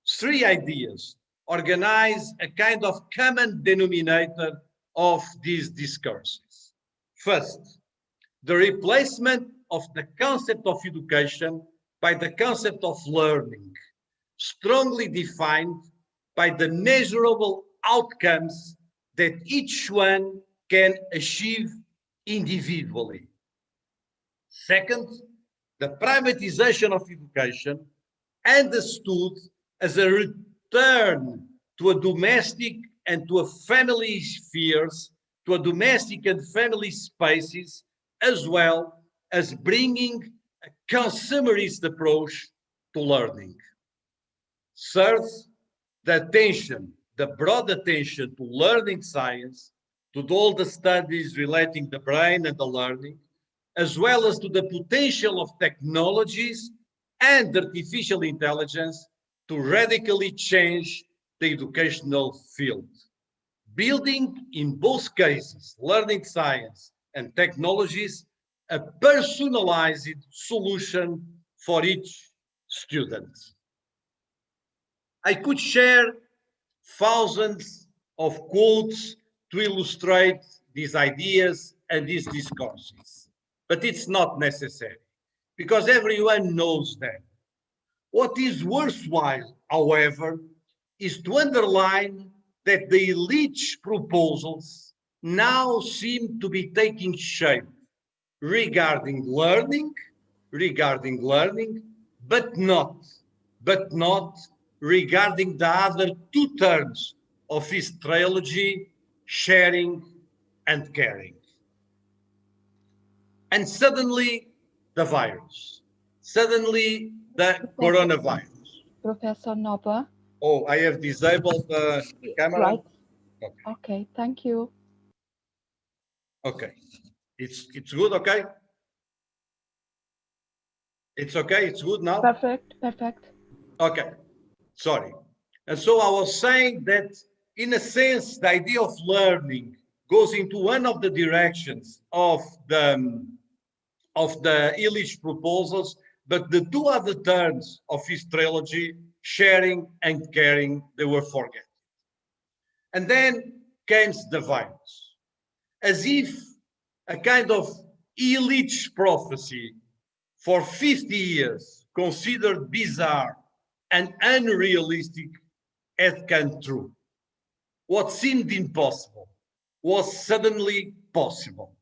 Three ideas organize a kind of common denominator of these discourses. First, the replacement of the concept of education by the concept of learning, strongly defined by the measurable outcomes that each one can achieve individually. Second, the privatization of education understood as a return to a domestic and to a family spheres, to a domestic and family spaces, as well as bringing a consumerist approach to learning. Third, the attention, the broad attention to learning science, to all the studies relating the brain and the learning, as well as to the potential of technologies and artificial intelligence to radically change the educational field. Building, in both cases, learning science and technologies, a personalized solution for each student. I could share thousands of quotes to illustrate these ideas and these discourses, but it's not necessary because everyone knows them. What is worthwhile, however, is to underline that the elite proposals now seem to be taking shape regarding learning, but not regarding the other two terms of his trilogy, sharing and caring. And suddenly the virus, suddenly the coronavirus. Professor Nobber. Oh, I have disabled the camera. Right. Okay. Okay, thank you. Okay. It's good, okay? It's okay, it's good now? Perfect, perfect. Okay, sorry. And so I was saying that, in a sense, the idea of learning goes into one of the directions of the Illich proposals, but the two other terms of his trilogy, sharing and caring, they were forgotten. And then came the virus, as if a kind of Illich prophecy for 50 years, considered bizarre and unrealistic, had come true. What seemed impossible was suddenly possible.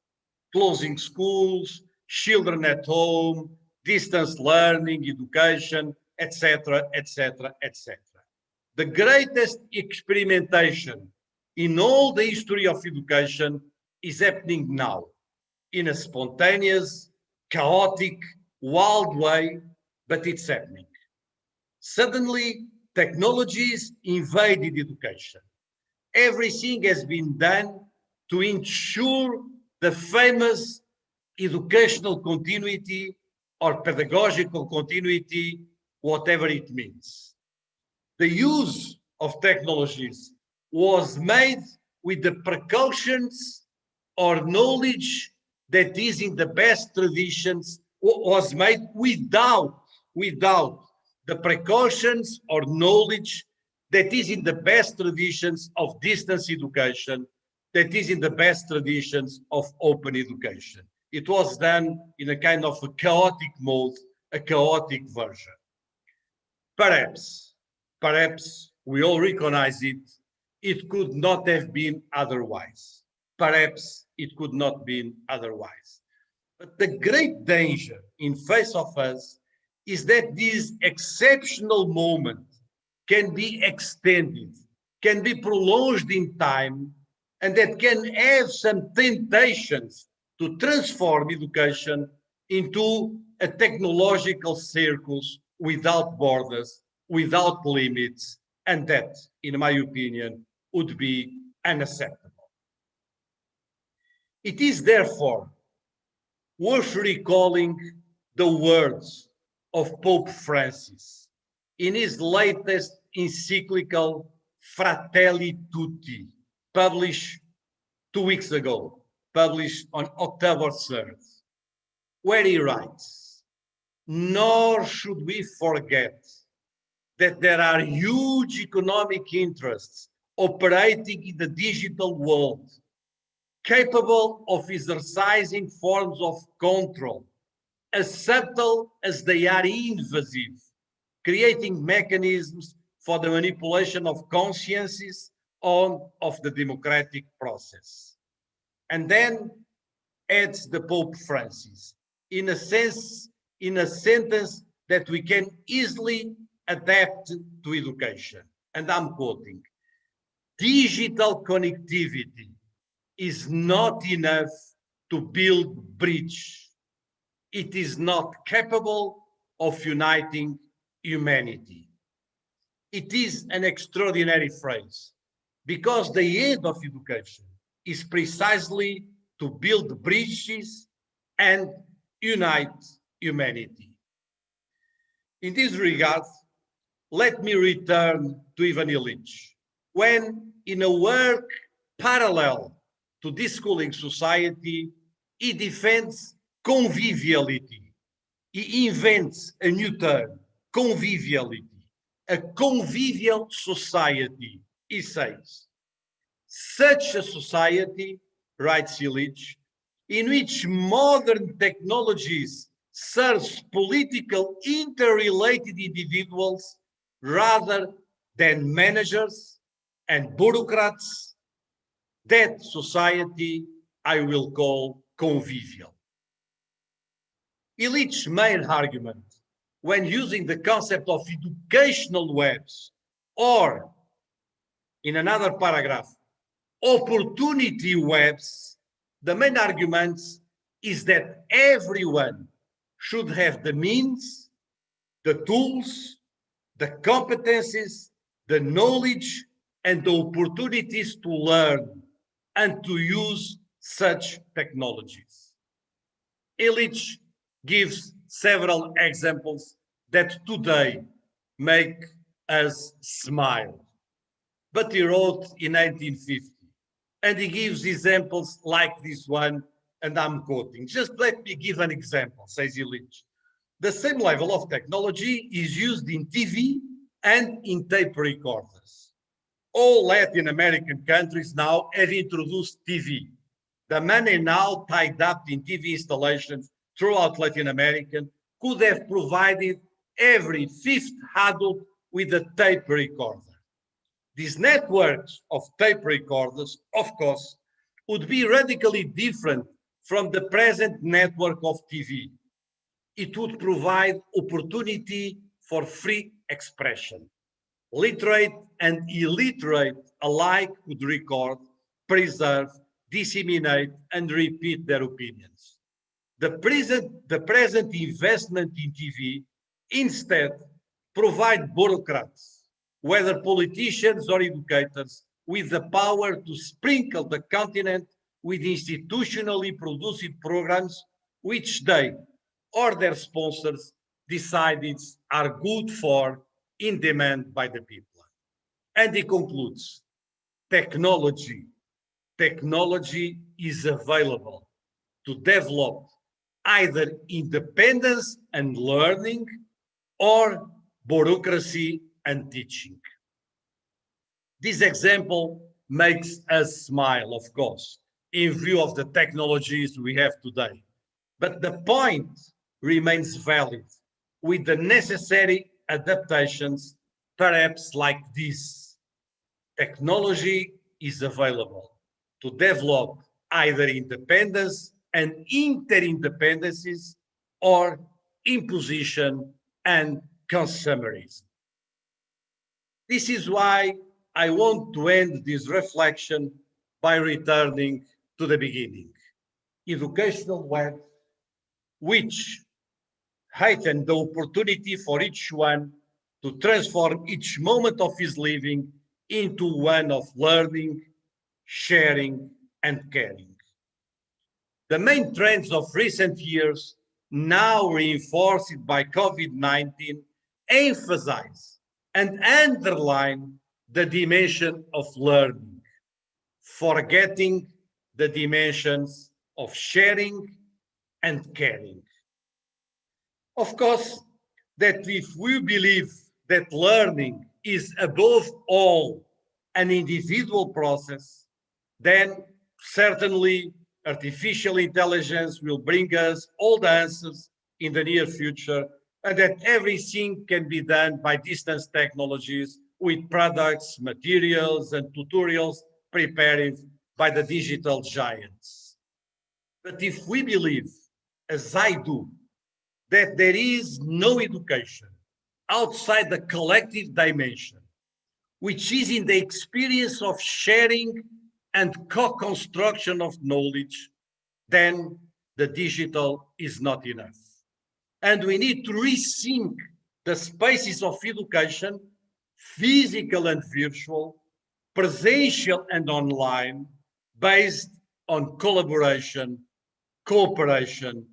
Closing schools, children at home, distance learning, education, etc., etc., etc. The greatest experimentation in all the history of education is happening now, in a spontaneous, chaotic, wild way, but it's happening. Suddenly, technologies invaded education. Everything has been done to ensure the famous educational continuity or pedagogical continuity, whatever it means. The use of technologies was made with the precautions or knowledge that is in the best traditions, was made without the precautions or knowledge that is in the best traditions of distance education, that is in the best traditions of open education. It was done in a kind of a chaotic mode, a chaotic version. Perhaps we all recognize it, it could not have been otherwise. Perhaps it could not be otherwise. But the great danger in face of us is that this exceptional moment can be extended, can be prolonged in time, and that can have some temptations to transform education into a technological circus without borders, without limits, and that, in my opinion, would be unacceptable. It is therefore worth recalling the words of Pope Francis in his latest encyclical Fratelli Tutti, published 2 weeks ago, published on October 3rd, where he writes, "Nor should we forget that there are huge economic interests operating in the digital world, capable of exercising forms of control as subtle as they are invasive, creating mechanisms for the manipulation of consciences of the democratic process." And then adds the Pope Francis, in a sentence that we can easily adapt to education. And I'm quoting, "Digital connectivity is not enough to build bridge. It is not capable of uniting humanity." It is an extraordinary phrase, because the end of education is precisely to build bridges and unite humanity. In this regard, let me return to Ivan Illich, when in a work parallel to deschooling society, he defends conviviality. He invents a new term, conviviality. A convivial society, he says. Such a society, writes Illich, in which modern technologies serves political interrelated individuals rather than managers and bureaucrats, that society I will call convivial. Illich's main argument when using the concept of educational webs, or in another paragraph, opportunity webs, the main argument is that everyone should have the means, the tools, the competencies, the knowledge, and the opportunities to learn and to use such technologies. Illich gives several examples that today make us smile. But he wrote in 1950, and he gives examples like this one, and I'm quoting. Just let me give an example, says Illich. The same level of technology is used in TV and in tape recorders. All Latin American countries now have introduced TV. The money now tied up in TV installations throughout Latin America could have provided every fifth adult with a tape recorder. These networks of tape recorders, of course, would be radically different from the present network of TV. It would provide opportunity for free expression. Literate and illiterate alike could record, preserve, disseminate, and repeat their opinions. The present investment in TV instead provide bureaucrats, whether politicians or educators, with the power to sprinkle the continent with institutionally produced programs which they, or their sponsors decided are good for in demand by the people. And he concludes, technology is available to develop either independence and learning or bureaucracy and teaching. This example makes us smile, of course, in view of the technologies we have today. But the point remains valid with the necessary adaptations, perhaps like this. Technology is available to develop either independence and interdependencies or imposition and consumerism. This is why I want to end this reflection by returning to the beginning. Educational web, which heighten the opportunity for each one to transform each moment of his living into one of learning, sharing, and caring. The main trends of recent years, now reinforced by COVID-19, emphasize and underline the dimension of learning, forgetting the dimensions of sharing and caring. Of course, that if we believe that learning is above all an individual process, then certainly artificial intelligence will bring us all the answers in the near future, and that everything can be done by distance technologies with products, materials, and tutorials prepared by the digital giants. But if we believe, as I do, that there is no education outside the collective dimension, which is in the experience of sharing and co-construction of knowledge, then the digital is not enough. And we need to rethink the spaces of education, physical and virtual, presential and online, based on collaboration, cooperation,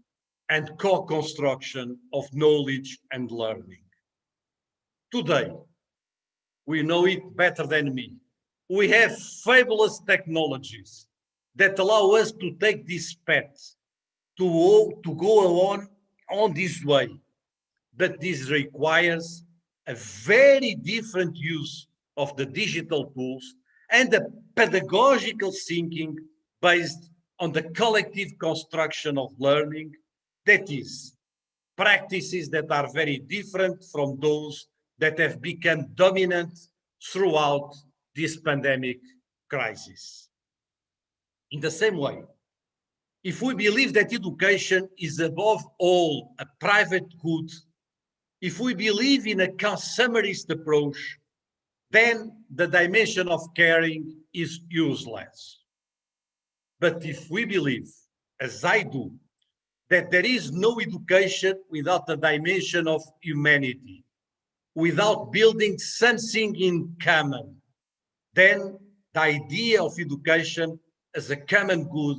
and co-construction of knowledge and learning. Today, we know it better than me. We have fabulous technologies that allow us to take this path, to go on this way. But this requires a very different use of the digital tools and a pedagogical thinking based on the collective construction of learning, that is, practices that are very different from those that have become dominant throughout this pandemic crisis. In the same way, if we believe that education is above all a private good, if we believe in a consumerist approach, then the dimension of caring is useless. But if we believe, as I do, that there is no education without a dimension of humanity, without building something in common, then the idea of education as a common good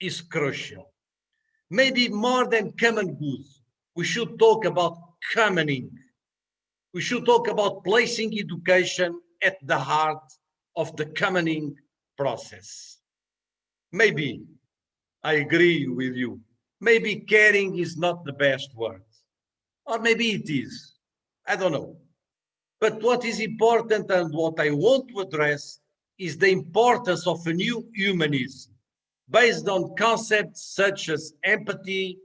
is crucial. Maybe more than common good, we should talk about commoning. We should talk about placing education at the heart of the commoning process. Maybe, I agree with you, maybe caring is not the best word, or maybe it is, I don't know. But what is important and what I want to address is the importance of a new humanism based on concepts such as empathy,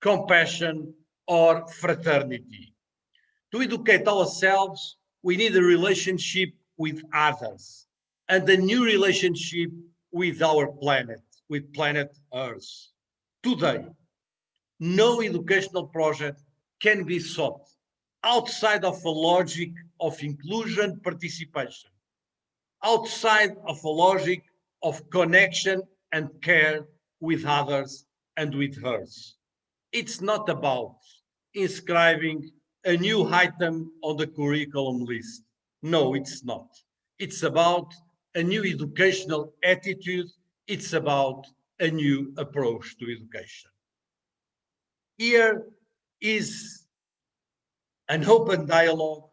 compassion, or fraternity. To educate ourselves, we need a relationship with others and a new relationship with our planet, with planet Earth. Today, no educational project can be sought outside of a logic of inclusion participation, outside of a logic of connection and care with others and with hers. It's not about inscribing a new item on the curriculum list. No, it's not. It's about a new educational attitude. It's about a new approach to education. Here, is an open dialogue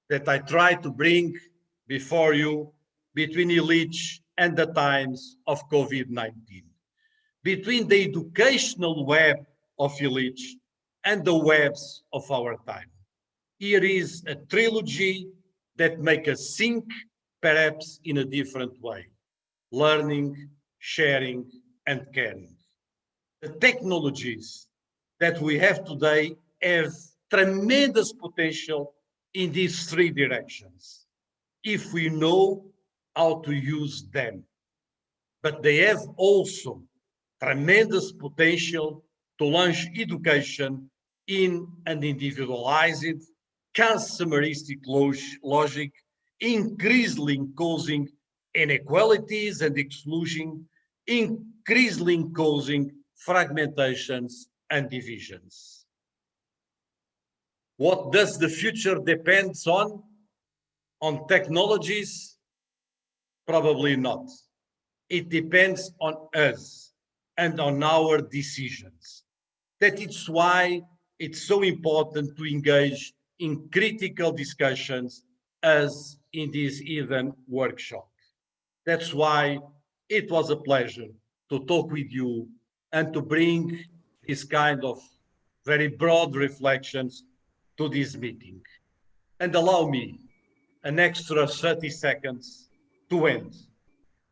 that I try to bring before you between Illich and the times of COVID-19, between the educational web of Illich and the webs of our time. Here is a trilogy that make us think perhaps in a different way: learning, sharing, and caring. The technologies that we have today have tremendous potential in these three directions, if we know how to use them. But they have also tremendous potential to launch education in an individualized, consumeristic logic, increasingly causing inequalities and exclusion, increasingly causing fragmentations and divisions. What does the future depend on? On technologies? Probably not. It depends on us and on our decisions. That is why it's so important to engage in critical discussions as in this Eden workshop. That's why it was a pleasure to talk with you and to bring this kind of very broad reflections to this meeting. And allow me an extra 30 seconds to end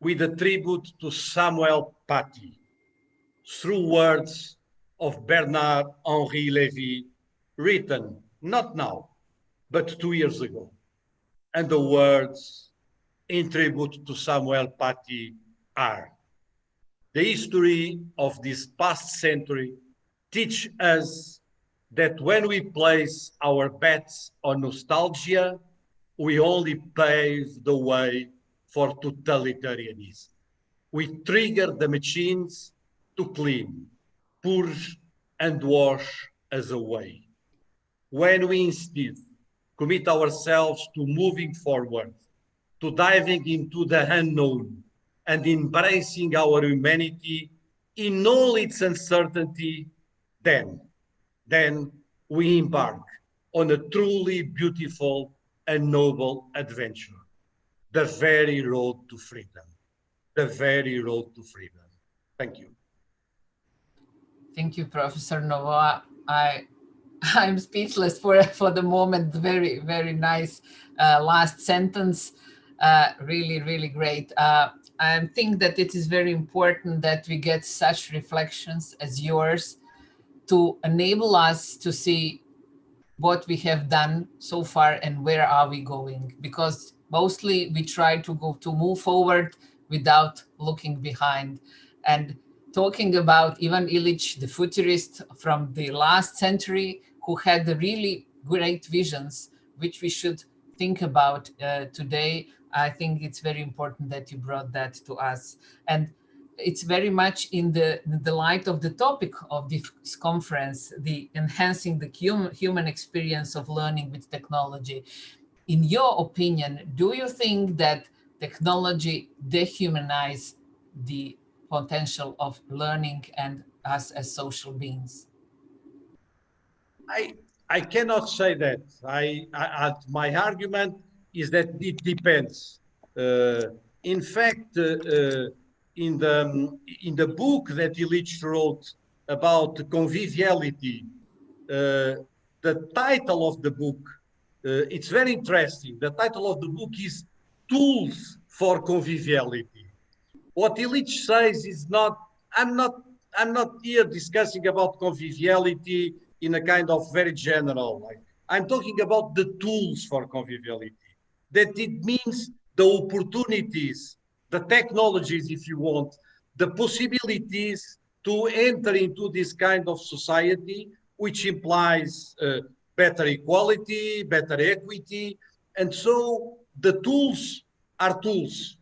with a tribute to Samuel Paty through words of Bernard-Henri Lévy, written not now, but 2 years ago. And the words in tribute to Samuel Paty are: the history of this past century teach us that when we place our bets on nostalgia, we only pave the way for totalitarianism. We trigger the machines to clean, purge, and wash us away. When we instead commit ourselves to moving forward, to diving into the unknown and embracing our humanity in all its uncertainty, then we embark on a truly beautiful and noble adventure, the very road to freedom, the very road to freedom. Thank you. Thank you, Professor Novoa. I'm speechless for the moment. Very, very nice last sentence. Really, really great. I think that it is very important that we get such reflections as yours to enable us to see what we have done so far and where are we going, because mostly we try to move forward without looking behind. And talking about Ivan Illich, the futurist from the last century, who had the really great visions, which we should think about today, I think it's very important that you brought that to us. And it's very much in the light of the topic of this conference, the enhancing the human experience of learning with technology. In your opinion, do you think that technology dehumanizes the potential of learning and us as social beings? I cannot say that. My argument is that it depends. In fact, in the book that Illich wrote about conviviality, the title of the book, it's very interesting. The title of the book is Tools for Conviviality. What Illich says is not, I'm not here discussing about conviviality in a kind of very general way. I'm talking about the tools for conviviality. That it means the opportunities, the technologies, if you want, the possibilities to enter into this kind of society, which implies better equality, better equity. And so the tools are tools.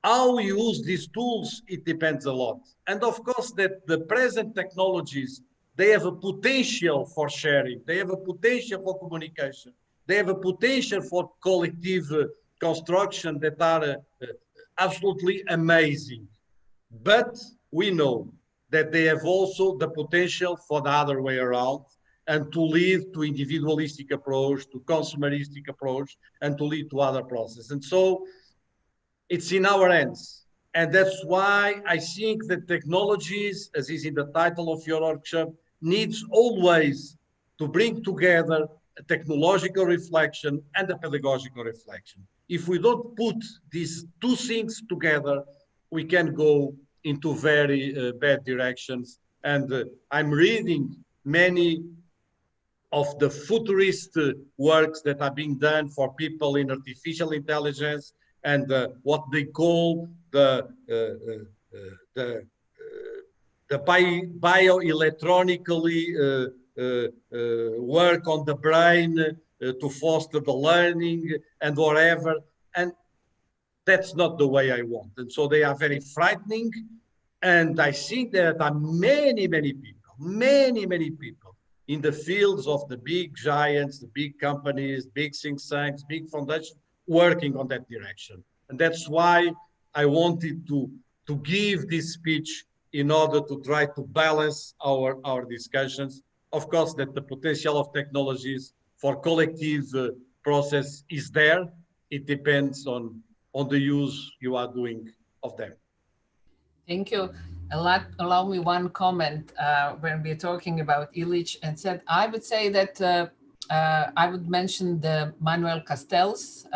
How we use these tools, it depends a lot. And of course that the present technologies, they have a potential for sharing, they have a potential for communication, they have a potential for collective construction that are absolutely amazing. But we know that they have also the potential for the other way around, and to lead to individualistic approach, to consumeristic approach, and to lead to other processes. And so it's in our hands. And that's why I think that technologies, as is in the title of your workshop, needs always to bring together a technological reflection and a pedagogical reflection. If we don't put these two things together, we can go into very bad directions. And I'm reading many of the futurist works that are being done for people in artificial intelligence and what they call the bioelectronically work on the brain to foster the learning and whatever. And that's not the way I want. And so they are very frightening. And I think there are many people in the fields of the big giants, the big companies, big think tanks, big foundations, working on that direction. And that's why I wanted to give this speech in order to try to balance our discussions. Of course, that the potential of technologies for collective process is there. It depends on the use you are doing of them. Thank you. Allow me one comment when we're talking about Illich and said, I would say that I would mention the Manuel Castells,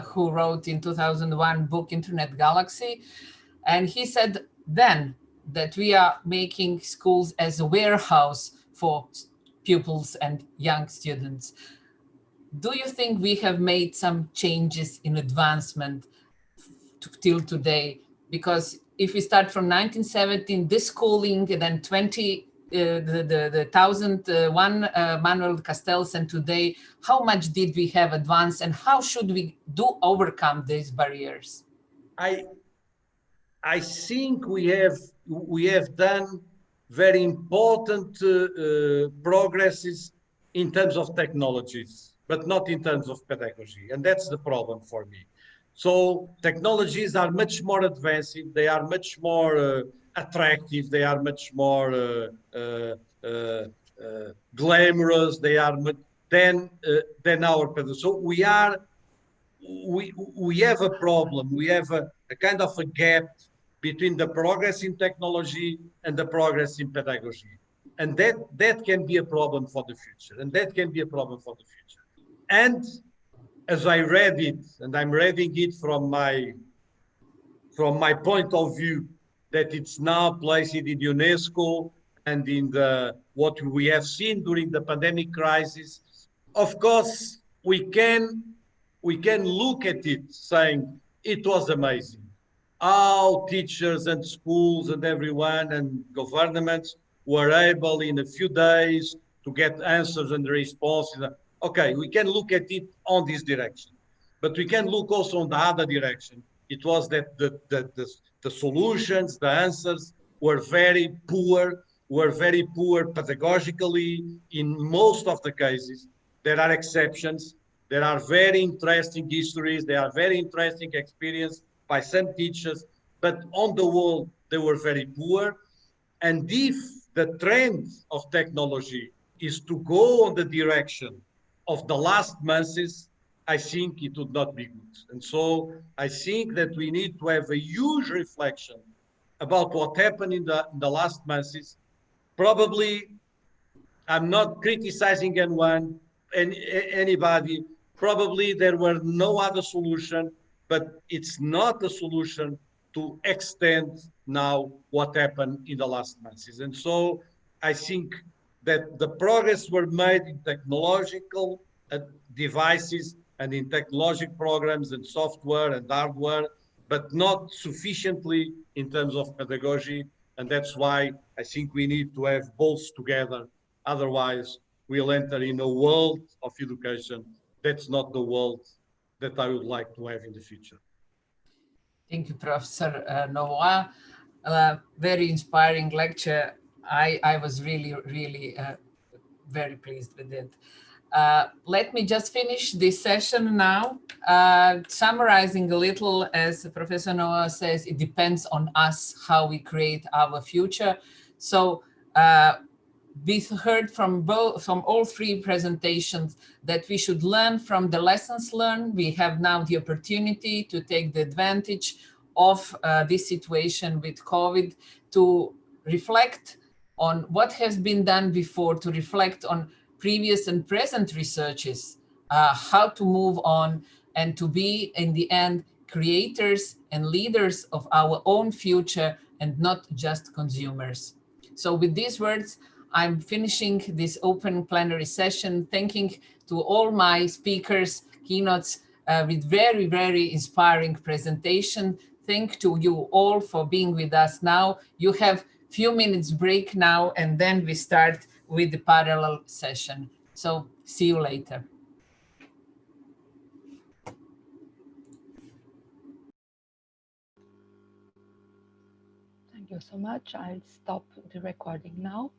who wrote in 2001 book Internet Galaxy. And he said then that we are making schools as a warehouse for pupils and young students. Do you think we have made some changes in advancement till today? Because if we start from 1917, this schooling, and then 1001 Manuel Castells, and today, how much did we have advanced, and how should we overcome these barriers? I think we have done very important progresses in terms of technologies, but not in terms of pedagogy, and that's the problem for me. So technologies are much more advanced, they are much more attractive, they are much more glamorous, they are than our pedagogy. So we have a problem, we have a kind of a gap between the progress in technology and the progress in pedagogy. And that can be a problem for the future, And as I read it, and I'm reading it from my point of view, that it's now placed in UNESCO and in what we have seen during the pandemic crisis. Of course, we can look at it saying it was amazing. How teachers and schools and everyone and governments were able in a few days to get answers and responses. Okay, we can look at it on this direction, but we can look also on the other direction. It was that the solutions, the answers were very poor pedagogically in most of the cases. There are exceptions. There are very interesting histories. There are very interesting experiences by some teachers, but on the whole, they were very poor. And if the trend of technology is to go on the direction of the last months, I think it would not be good. And so I think that we need to have a huge reflection about what happened in the last months. Probably, I'm not criticizing anyone, anybody. Probably there were no other solution, but it's not a solution to extend now what happened in the last months. And so I think that the progress were made in technological devices and in technological programs and software and hardware, but not sufficiently in terms of pedagogy. And that's why I think we need to have both together. Otherwise, we'll enter in a world of education that's not the world that I would like to have in the future. Thank you, Professor Novoa. Very inspiring lecture. I was really very pleased with it. Let me just finish this session now, summarizing a little. As Professor Novoa says, it depends on us how we create our future. So we heard from all three presentations that we should learn from the lessons learned. We have now the opportunity to take the advantage of this situation with COVID to reflect on what has been done before, to reflect on previous and present researches, how to move on, and to be, in the end, creators and leaders of our own future and not just consumers. So with these words, I'm finishing this open plenary session, thanking to all my speakers, keynotes, with very, very inspiring presentation. Thank to you all for being with us now. You have few minutes break now, and then we start with the parallel session. So see you later. Thank you so much. I'll stop the recording now.